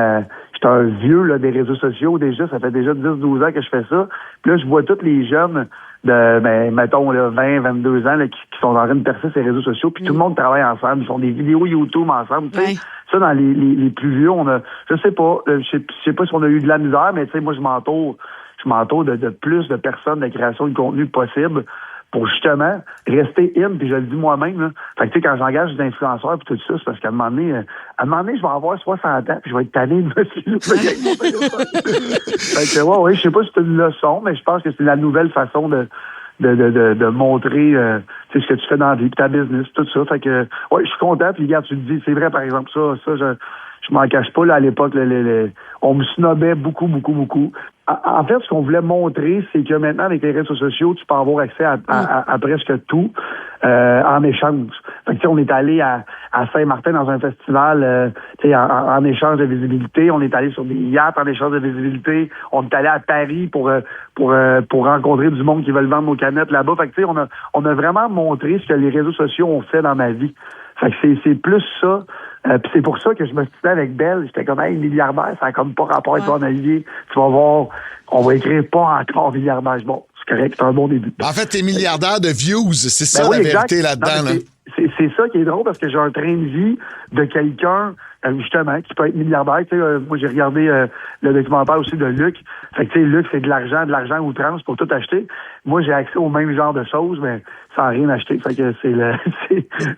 j'étais un vieux, là, des réseaux sociaux, déjà. Ça fait déjà 10-12 ans que je fais ça. Puis là, je vois tous les jeunes de, mettons, là, 20-22 ans, là, qui sont en train de percer ces réseaux sociaux, puis tout le monde travaille ensemble. Ils font des vidéos YouTube ensemble, tu sais. Ça, dans les plus vieux, on a... Je sais pas si on a eu de la misère, mais, tu sais, moi, je m'entoure de plus de personnes de création de contenu possible, pour justement rester in, puis je le dis moi-même, là. Fait que, tu sais, quand j'engage des influenceurs puis tout ça, c'est parce qu'à un moment donné, je vais avoir 60 ans, puis je vais être tanné de me suivre avec mon téléphone. Fait que, ouais, je sais pas si c'est une leçon, mais je pense que c'est la nouvelle façon de montrer, tu sais, ce que tu fais dans la vie, puis ta business, tout ça. Fait que, ouais, je suis content, puis regarde, tu le dis, c'est vrai, par exemple, ça, je m'en cache pas, là, à l'époque, on me snobait beaucoup. En fait, ce qu'on voulait montrer, c'est que maintenant, avec les réseaux sociaux, tu peux avoir accès à presque tout en échange. Fait que, on est allé à Saint-Martin dans un festival en échange de visibilité. On est allé sur des yachts en échange de visibilité. On est allé à Paris pour rencontrer du monde qui veulent vendre nos canettes là-bas. Fait que, on a vraiment montré ce que les réseaux sociaux ont fait dans ma vie. Fait que c'est plus ça. Puis c'est pour ça que je me suis dit avec Belle, j'étais comme hey, milliardaire, ça a comme pas rapport avec toi, Olivier. Tu vas voir, on va écrire pas encore milliardaire. Bon, c'est correct, c'est un bon début. En fait, t'es milliardaire de views, c'est ça la vérité là-dedans. Non, c'est ça qui est drôle parce que j'ai un train de vie de quelqu'un justement qui peut être milliardaire. Moi j'ai regardé le documentaire aussi de Luc. Fait que tu sais, Luc, c'est de l'argent outrance pour tout acheter. Moi j'ai accès au même genre de choses, mais sans rien acheter. Fait que c'est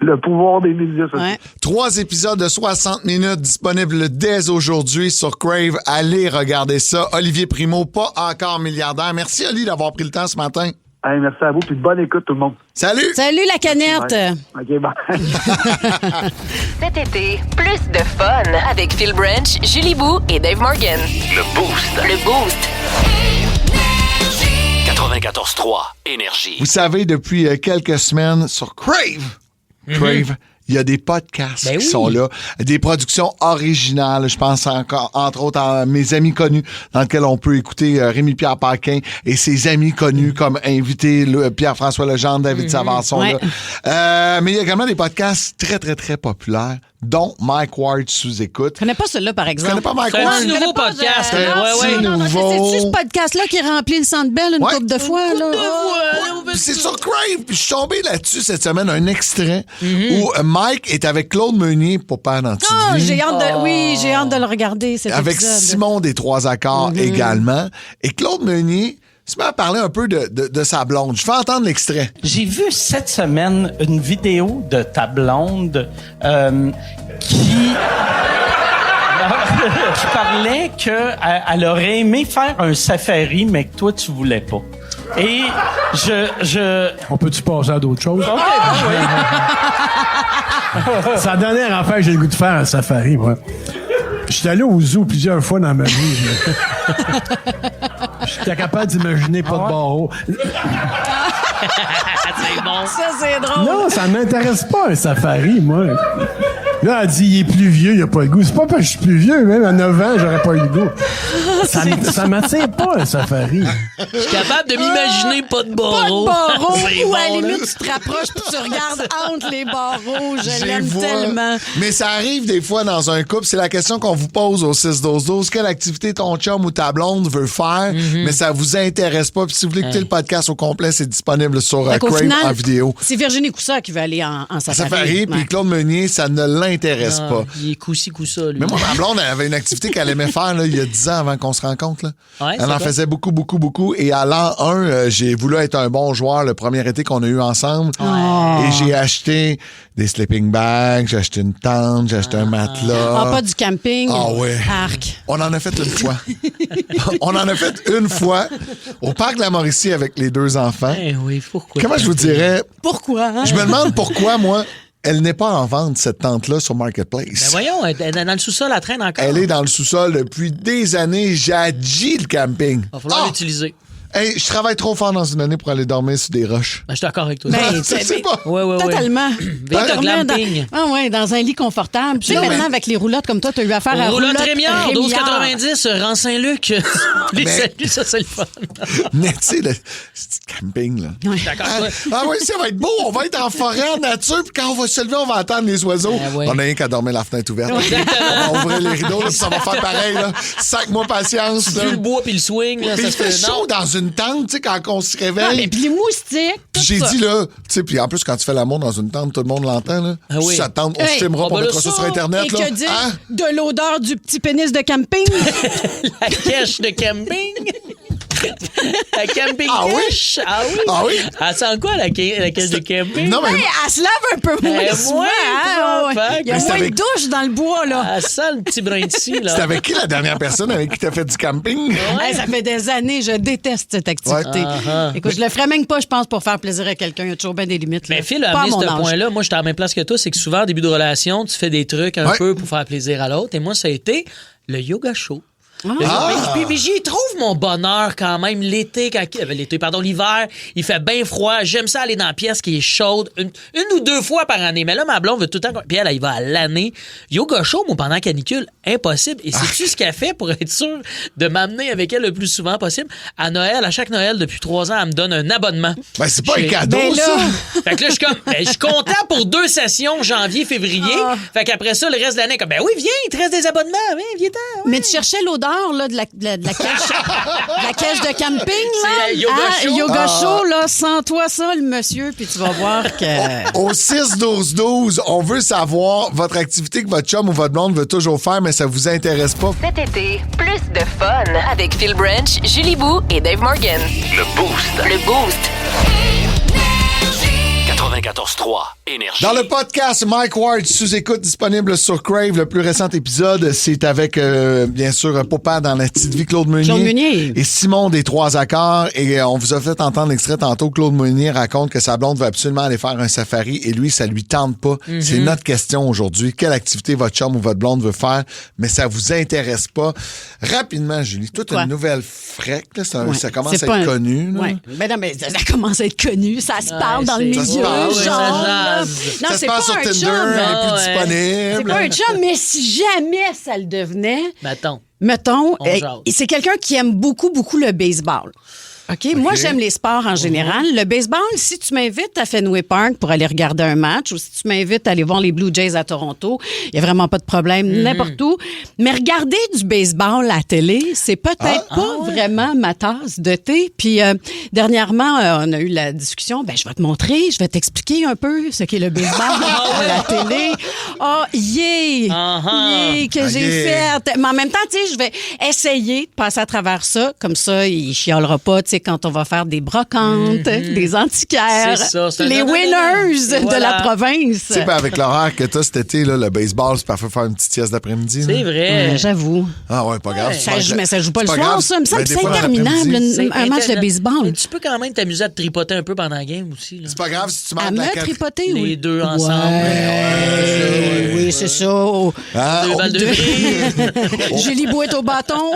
le pouvoir des médias sociaux. Ouais. 3 épisodes de 60 minutes disponibles dès aujourd'hui sur Crave. Allez regarder ça. Olivier Primo, pas encore milliardaire. Merci Oli d'avoir pris le temps ce matin. Hey, merci à vous, puis bonne écoute tout le monde. Salut! Salut la canette! OK, bye. Cet été, plus de fun avec Phil Branch, Julie Bou et Dave Morgan. Le Boost. 94.3 Énergie. Vous savez, depuis quelques semaines sur Crave, il y a des podcasts qui sont là, des productions originales. Je pense encore, entre autres, à Mes Amis Connus, dans lequel on peut écouter Rémi-Pierre Paquin et ses amis connus comme invités, Pierre-François Legendre, David Savard sont là. Mais il y a également des podcasts très, très, très populaires, dont Mike Ward sous-écoute. Je connais pas celui-là, par exemple. Tu connais pas Mike C'est Ward? un nouveau podcast. C'est-tu ce podcast-là qui remplit le Centre Bell une couple de fois? C'est sur Crave. Puis je suis tombé là-dessus cette semaine, un extrait où Mike est avec Claude Meunier pour Père d'Antilly. J'ai hâte de le regarder, cet avec épisode. Simon des Trois Accords également. Et Claude Meunier se met à parler un peu de sa blonde. Je fais entendre l'extrait. J'ai vu cette semaine une vidéo de ta blonde qui parlait qu'elle aurait aimé faire un safari, mais que toi, tu voulais pas. Et On peut-tu passer à d'autres choses? OK, C'est la dernière affaire que j'ai le goût de faire un safari, moi. Je suis allé au zoo plusieurs fois dans ma vie. J'étais capable d'imaginer pas de barreaux. C'est bon. Ça, c'est drôle. Non, ça m'intéresse pas, un safari, moi. Là, elle dit, il est plus vieux, il a pas le goût. C'est pas parce que je suis plus vieux, même à 9 ans, j'aurais pas eu le goût. Ça m'attire pas, un safari. Je suis capable de m'imaginer pas de barreaux. Ou à la limite, tu te rapproches puis tu regardes entre les barreaux. Je l'aime tellement. Mais ça arrive des fois dans un couple. C'est la question qu'on vous pose au 6-12-12. Quelle activité ton chum ou ta blonde veut faire, mais ça vous intéresse pas. Puis si vous voulez écouter le podcast au complet, c'est disponible sur Crave en vidéo. C'est Virginie Coussa qui veut aller en safari. Puis Claude Meunier, ça ne l'intéresse pas. Il est coup-ci, coup-ça, lui. Mais moi, ma blonde, elle avait une activité qu'elle aimait faire là, il y a 10 ans avant qu'on se rencontre. Là. Ouais, elle en faisait beaucoup. Et à l'an 1, j'ai voulu être un bon joueur le premier été qu'on a eu ensemble. Et j'ai acheté des sleeping bags, j'ai acheté une tente, j'ai acheté un matelas. Pas du camping. Ah ouais. Arc. On en a fait une fois. On en a fait une fois au parc de la Mauricie avec les 2 enfants. Oui, pourquoi? Comment je vous dirais? Pourquoi? Hein? Je me demande pourquoi, moi, elle n'est pas en vente, cette tente-là, sur Marketplace. Ben voyons, elle est dans le sous-sol, elle traîne encore. Elle est dans le sous-sol depuis des années. J'adore le camping. Il va falloir l'utiliser. Hey, je travaille trop fort dans une année pour aller dormir sur des roches. Ben, je suis d'accord avec toi. C'est pas. Ouais. Totalement. Glamping. Dans un lit confortable. Tu sais, maintenant, avec les roulottes comme toi, tu as eu affaire à roulotte roulotte Rémiard, 12,90, rang Saint-Luc. Salut, ça, c'est le fun. Mais tu sais, le camping, là. Je suis d'accord avec toi. Ah oui, ça va être beau. On va être en forêt, en nature, puis quand on va se lever, on va entendre les oiseaux. On n'a rien qu'à dormir la fenêtre ouverte. On va ouvrir les rideaux, là, puis ça va faire pareil. Là. 5 mois patience. Puis le bois, puis le swing. Là, puis ça il fait chaud dans une tente, tu sais, quand on se réveille. Et puis les moustiques. Puis j'ai dit, là, tu sais, puis en plus, quand tu fais l'amour dans une tente, tout le monde l'entend, là. Si ça tente, on se filmera, on mettra ça sur Internet, là. Et que dire de l'odeur du petit pénis de camping? La cache de camping? La camping cache? Ah oui? Ah oui? Elle sent quoi, la cache de camping? Non, mais... Elle se lave un peu moins souvent. Il y a moins de douche dans le bois, là. Elle sent le petit brin de scie, là. C'est avec qui la dernière personne avec qui t'as fait du camping? Ouais. Ça fait des années, je déteste cette activité. Ouais. Écoute, je le ferais même pas, je pense, pour faire plaisir à quelqu'un. Il y a toujours bien des limites. Mais Phil a amené ce point-là. Moi, j'étais à la même place que toi. C'est que souvent, au début de relation, tu fais des trucs un peu pour faire plaisir à l'autre. Et moi, ça a été le yoga show. Puis j'y trouve mon bonheur quand même l'été, l'hiver, il fait bien froid. J'aime ça aller dans la pièce qui est chaude une ou deux fois par année. Mais là, ma blonde veut tout le temps. Puis elle y va à l'année. Yoga show, moi, pendant la canicule, impossible. Et sais-tu ce qu'elle fait pour être sûre de m'amener avec elle le plus souvent possible? À Noël, à chaque Noël, depuis 3 ans, elle me donne un abonnement. Ben, c'est pas un cadeau, ça! Fait que là, je suis content pour 2 sessions, janvier, février. Fait qu'après ça, le reste de l'année, oui, viens, il te reste des abonnements. Viens-t'en. Mais tu cherchais l'odeur là, de la cache de camping, là. Yoga show, là, sens-toi ça, le monsieur, puis tu vas voir que... Au 6-12-12, on veut savoir votre activité que votre chum ou votre blonde veut toujours faire, mais ça vous intéresse pas. Cet été, plus de fun avec Phil Branch, Julie Bou et Dave Morgan. Le Boost. Le Boost. 94.3 Énergie. Dans le podcast Mike Ward sous-écoute disponible sur Crave, le plus récent épisode, c'est avec, bien sûr, Papa dans la petite vie, Claude Meunier. Et Simon des 3 Accords. Et on vous a fait entendre l'extrait tantôt. Claude Meunier raconte que sa blonde veut absolument aller faire un safari et lui, ça lui tente pas. Mm-hmm. C'est notre question aujourd'hui. Quelle activité votre chum ou votre blonde veut faire, mais ça vous intéresse pas? Rapidement, Julie, toi, t'as une nouvelle frec, là, ça commence à être connu. Oui, mais non, mais ça commence à être connu. Ça se parle dans le milieu. Non, ça se passe sur Tinder, elle est plus disponible. C'est pas un chum, mais si jamais ça le devenait... Mettons, c'est quelqu'un qui aime beaucoup, beaucoup le baseball. OK? Moi, j'aime les sports en général. Le baseball, si tu m'invites à Fenway Park pour aller regarder un match ou si tu m'invites à aller voir les Blue Jays à Toronto, il n'y a vraiment pas de problème, n'importe où. Mais regarder du baseball à la télé, c'est peut-être pas vraiment ma tasse de thé. Puis, dernièrement, on a eu la discussion. Ben, je vais te montrer, je vais t'expliquer un peu ce qu'est le baseball à la télé. Que j'ai fait. Mais en même temps, tu sais, je vais essayer de passer à travers ça. Comme ça, il chialera pas, tu sais, quand on va faire des brocantes, des antiquaires, les winners de la province. Tu sais, avec l'horaire que t'as cet été, là, le baseball, c'est parfait faire une petite sieste d'après-midi. C'est vrai. J'avoue. Ah ouais, pas grave. Mais ça joue pas le soir, ça. Il me semble que c'est interminable, un match de baseball. Mais tu peux quand même t'amuser à te tripoter un peu pendant la game aussi. C'est pas grave si tu manques la tripoter, les deux ensemble. Oui, c'est ça. 2 balles de vie. Julie Bou est au bâton.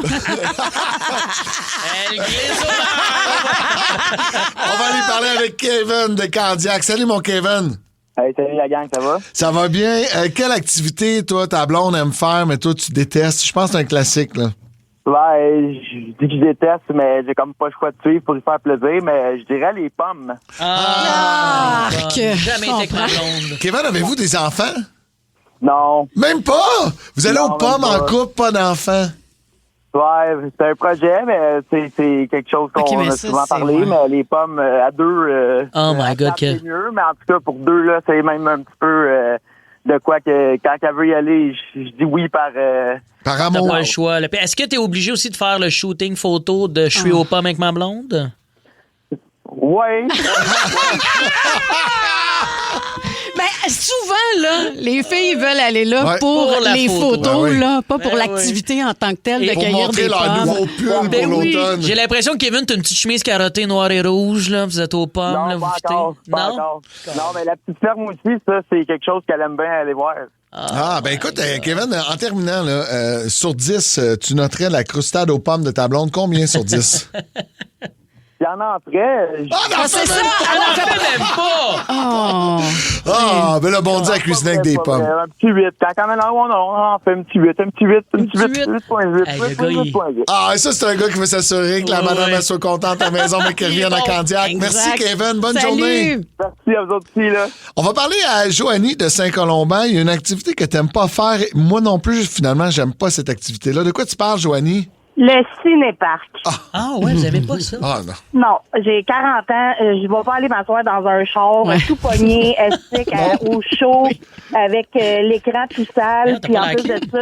On va aller parler avec Kevin de Candiac. Salut, mon Kevin. Hey, salut la gang, ça va? Ça va bien. Quelle activité, toi, ta blonde aime faire, mais toi, tu détestes? Je pense que c'est un classique, là. Ouais, je dis que je déteste, mais j'ai comme pas le choix de suivre pour lui faire plaisir, mais je dirais les pommes. Jamais été avec ma blonde. Kevin, avez-vous des enfants? Non. Même pas? Vous allez aux pommes en couple, pas d'enfants? Ouais, c'est un projet, mais c'est quelque chose qu'on a souvent parlé, mais les pommes à deux, oh my God, c'est mieux, mais en tout cas, pour deux, là, c'est même un petit peu de quoi que quand elle veut y aller, je dis oui par amour. T'as pas le choix. Est-ce que t'es obligé aussi de faire le shooting photo de je suis aux pommes avec ma blonde? Ouais. Ben, souvent, là, les filles veulent aller là pour les photos, là, pas pour l'activité en tant que telle de cueillir des pommes. Pour montrer leur nouveau pull pour l'automne. J'ai l'impression que Kevin, t'as une petite chemise carottée noire et rouge, là. Vous êtes aux pommes, non, là, vous fitez. Non, mais la petite ferme aussi, ça, c'est quelque chose qu'elle aime bien aller voir. Ben écoute, Kevin, en terminant, là, sur 10, tu noterais la croustade aux pommes de ta blonde. Combien sur 10? Il y en entrait. C'est ça! Elle en fait même pas! Ben là, bon Dieu à cuisiner avec des pommes. Un petit 8. Quand même, on fait un petit 8. Un petit 8.8. Ah, ça, c'est un gars qui veut s'assurer que la madame elle soit contente à la maison, mais qu'elle revienne à Candiac. Merci, Kevin. Bonne journée. Merci à vous autres aussi, là. On va parler à Joanie de Saint-Colomban. Il y a une activité que tu n'aimes pas faire. Moi non plus, finalement, j'aime pas cette activité-là. De quoi tu parles, Joanie? Le cinéparc. Ah ouais, vous aimez pas ça? Ah non. Non, j'ai 40 ans, je vais pas aller m'asseoir dans un char tout pogné, estique, au chaud, avec l'écran tout sale, puis en plus de ça,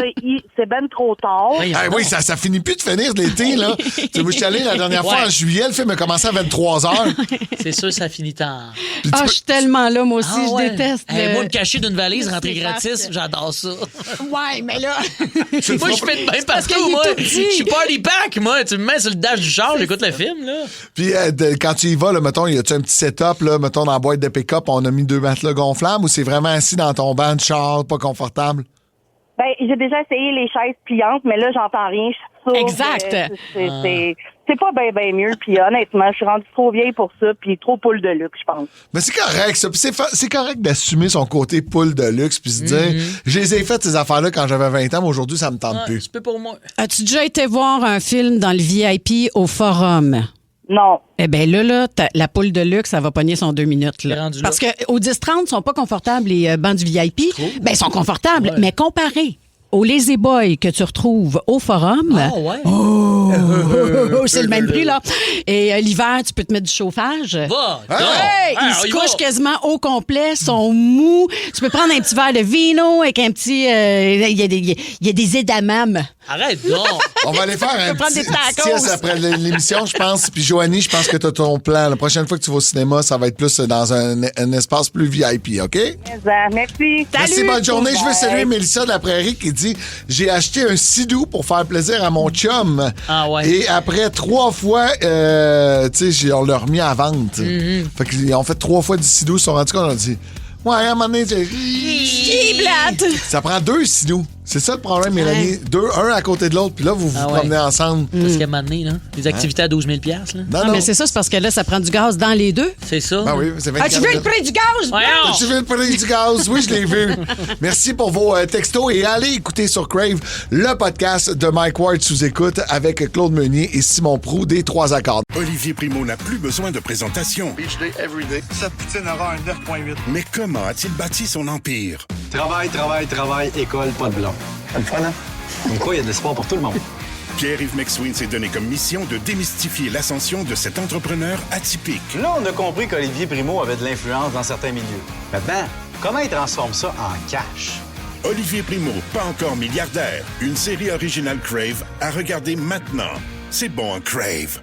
c'est ben trop tard. Oui, ça finit plus de finir de l'été, là. Moi, je suis allé la dernière fois en juillet, le film a commencé à 23h. C'est sûr, ça finit tard. Je suis tellement là, moi aussi, je déteste. Moi, me cacher d'une valise, rentrer gratis, j'adore ça. Ouais, mais là... moi, je fais de même partout, moi. Je suis party pack, moi. Tu me mets sur le dash du char, j'écoute le film, là. Puis, quand tu y vas, là, mettons, y a-tu un petit setup, là, mettons, dans la boîte de pick-up, on a mis 2 matelas gonflables ou c'est vraiment assis dans ton banc de char, pas confortable? Ben, j'ai déjà essayé les chaises pliantes, mais là, j'entends rien. Je suis sûre exact. C'est pas bien mieux. Puis honnêtement, je suis rendue trop vieille pour ça, puis trop poule de luxe, je pense. Mais c'est correct, ça. Puis c'est correct d'assumer son côté poule de luxe, puis se dire, je les ai faites, ces affaires-là, quand j'avais 20 ans, mais aujourd'hui, ça me tente plus. C'est peu pour moi. As-tu déjà été voir un film dans le VIP au Forum? Non. Eh bien, là, la poule de luxe, ça va pogner son 2 minutes. Là. Parce qu'au 10-30, ils sont pas confortables, les bancs du VIP. Ben, ils sont confortables, mais comparés au Lazy Boy que tu retrouves au Forum. Ah, ouais. C'est le même prix, là. Et l'hiver, tu peux te mettre du chauffage. Ils se couchent quasiment au complet, sont mous. Tu peux prendre un petit verre de vino avec un petit... Il y a des edamame. Arrête donc! On va aller faire un petit test après l'émission, je pense. Puis Joanie, je pense que tu as ton plan. La prochaine fois que tu vas au cinéma, ça va être plus dans un espace plus VIP, OK? Merci. Merci, bonne journée. Je veux saluer Mélissa de la Prairie qui dit j'ai acheté un sidou pour faire plaisir à mon chum. Ah ouais. Et après 3 fois, tu sais, on l'a remis à vente. Fait qu'ils ont fait 3 fois du sidou, ils se sont rendus compte, on a dit ouais, à un moment donné, ça prend 2 sidous. C'est ça le problème, Mélanie. 2, un à côté de l'autre, puis là, vous vous promenez ensemble. Parce qu'à un moment donné, là, les activités à 12 000 $, là. Non, mais c'est ça, c'est parce que là, ça prend du gaz dans les deux. C'est ça. Ben oui, c'est 24 tu veux le prix du gaz? Tu veux le prix du gaz? Oui, je l'ai vu. Merci pour vos textos et allez écouter sur Crave le podcast de Mike Ward sous écoute avec Claude Meunier et Simon Proulx des 3 accords. Olivier Primo n'a plus besoin de présentation. Beach day, everyday. Cette poutine aura un 9.8. Mais comment a-t-il bâti son empire? Travail, école, pas de blond. C'est le fun, hein? Comme quoi, il y a de l'espoir pour tout le monde. Pierre-Yves McSween s'est donné comme mission de démystifier l'ascension de cet entrepreneur atypique. Là, on a compris qu'Olivier Primo avait de l'influence dans certains milieux. Maintenant, comment il transforme ça en cash? Olivier Primo, pas encore milliardaire. Une série originale Crave à regarder maintenant. C'est bon en Crave.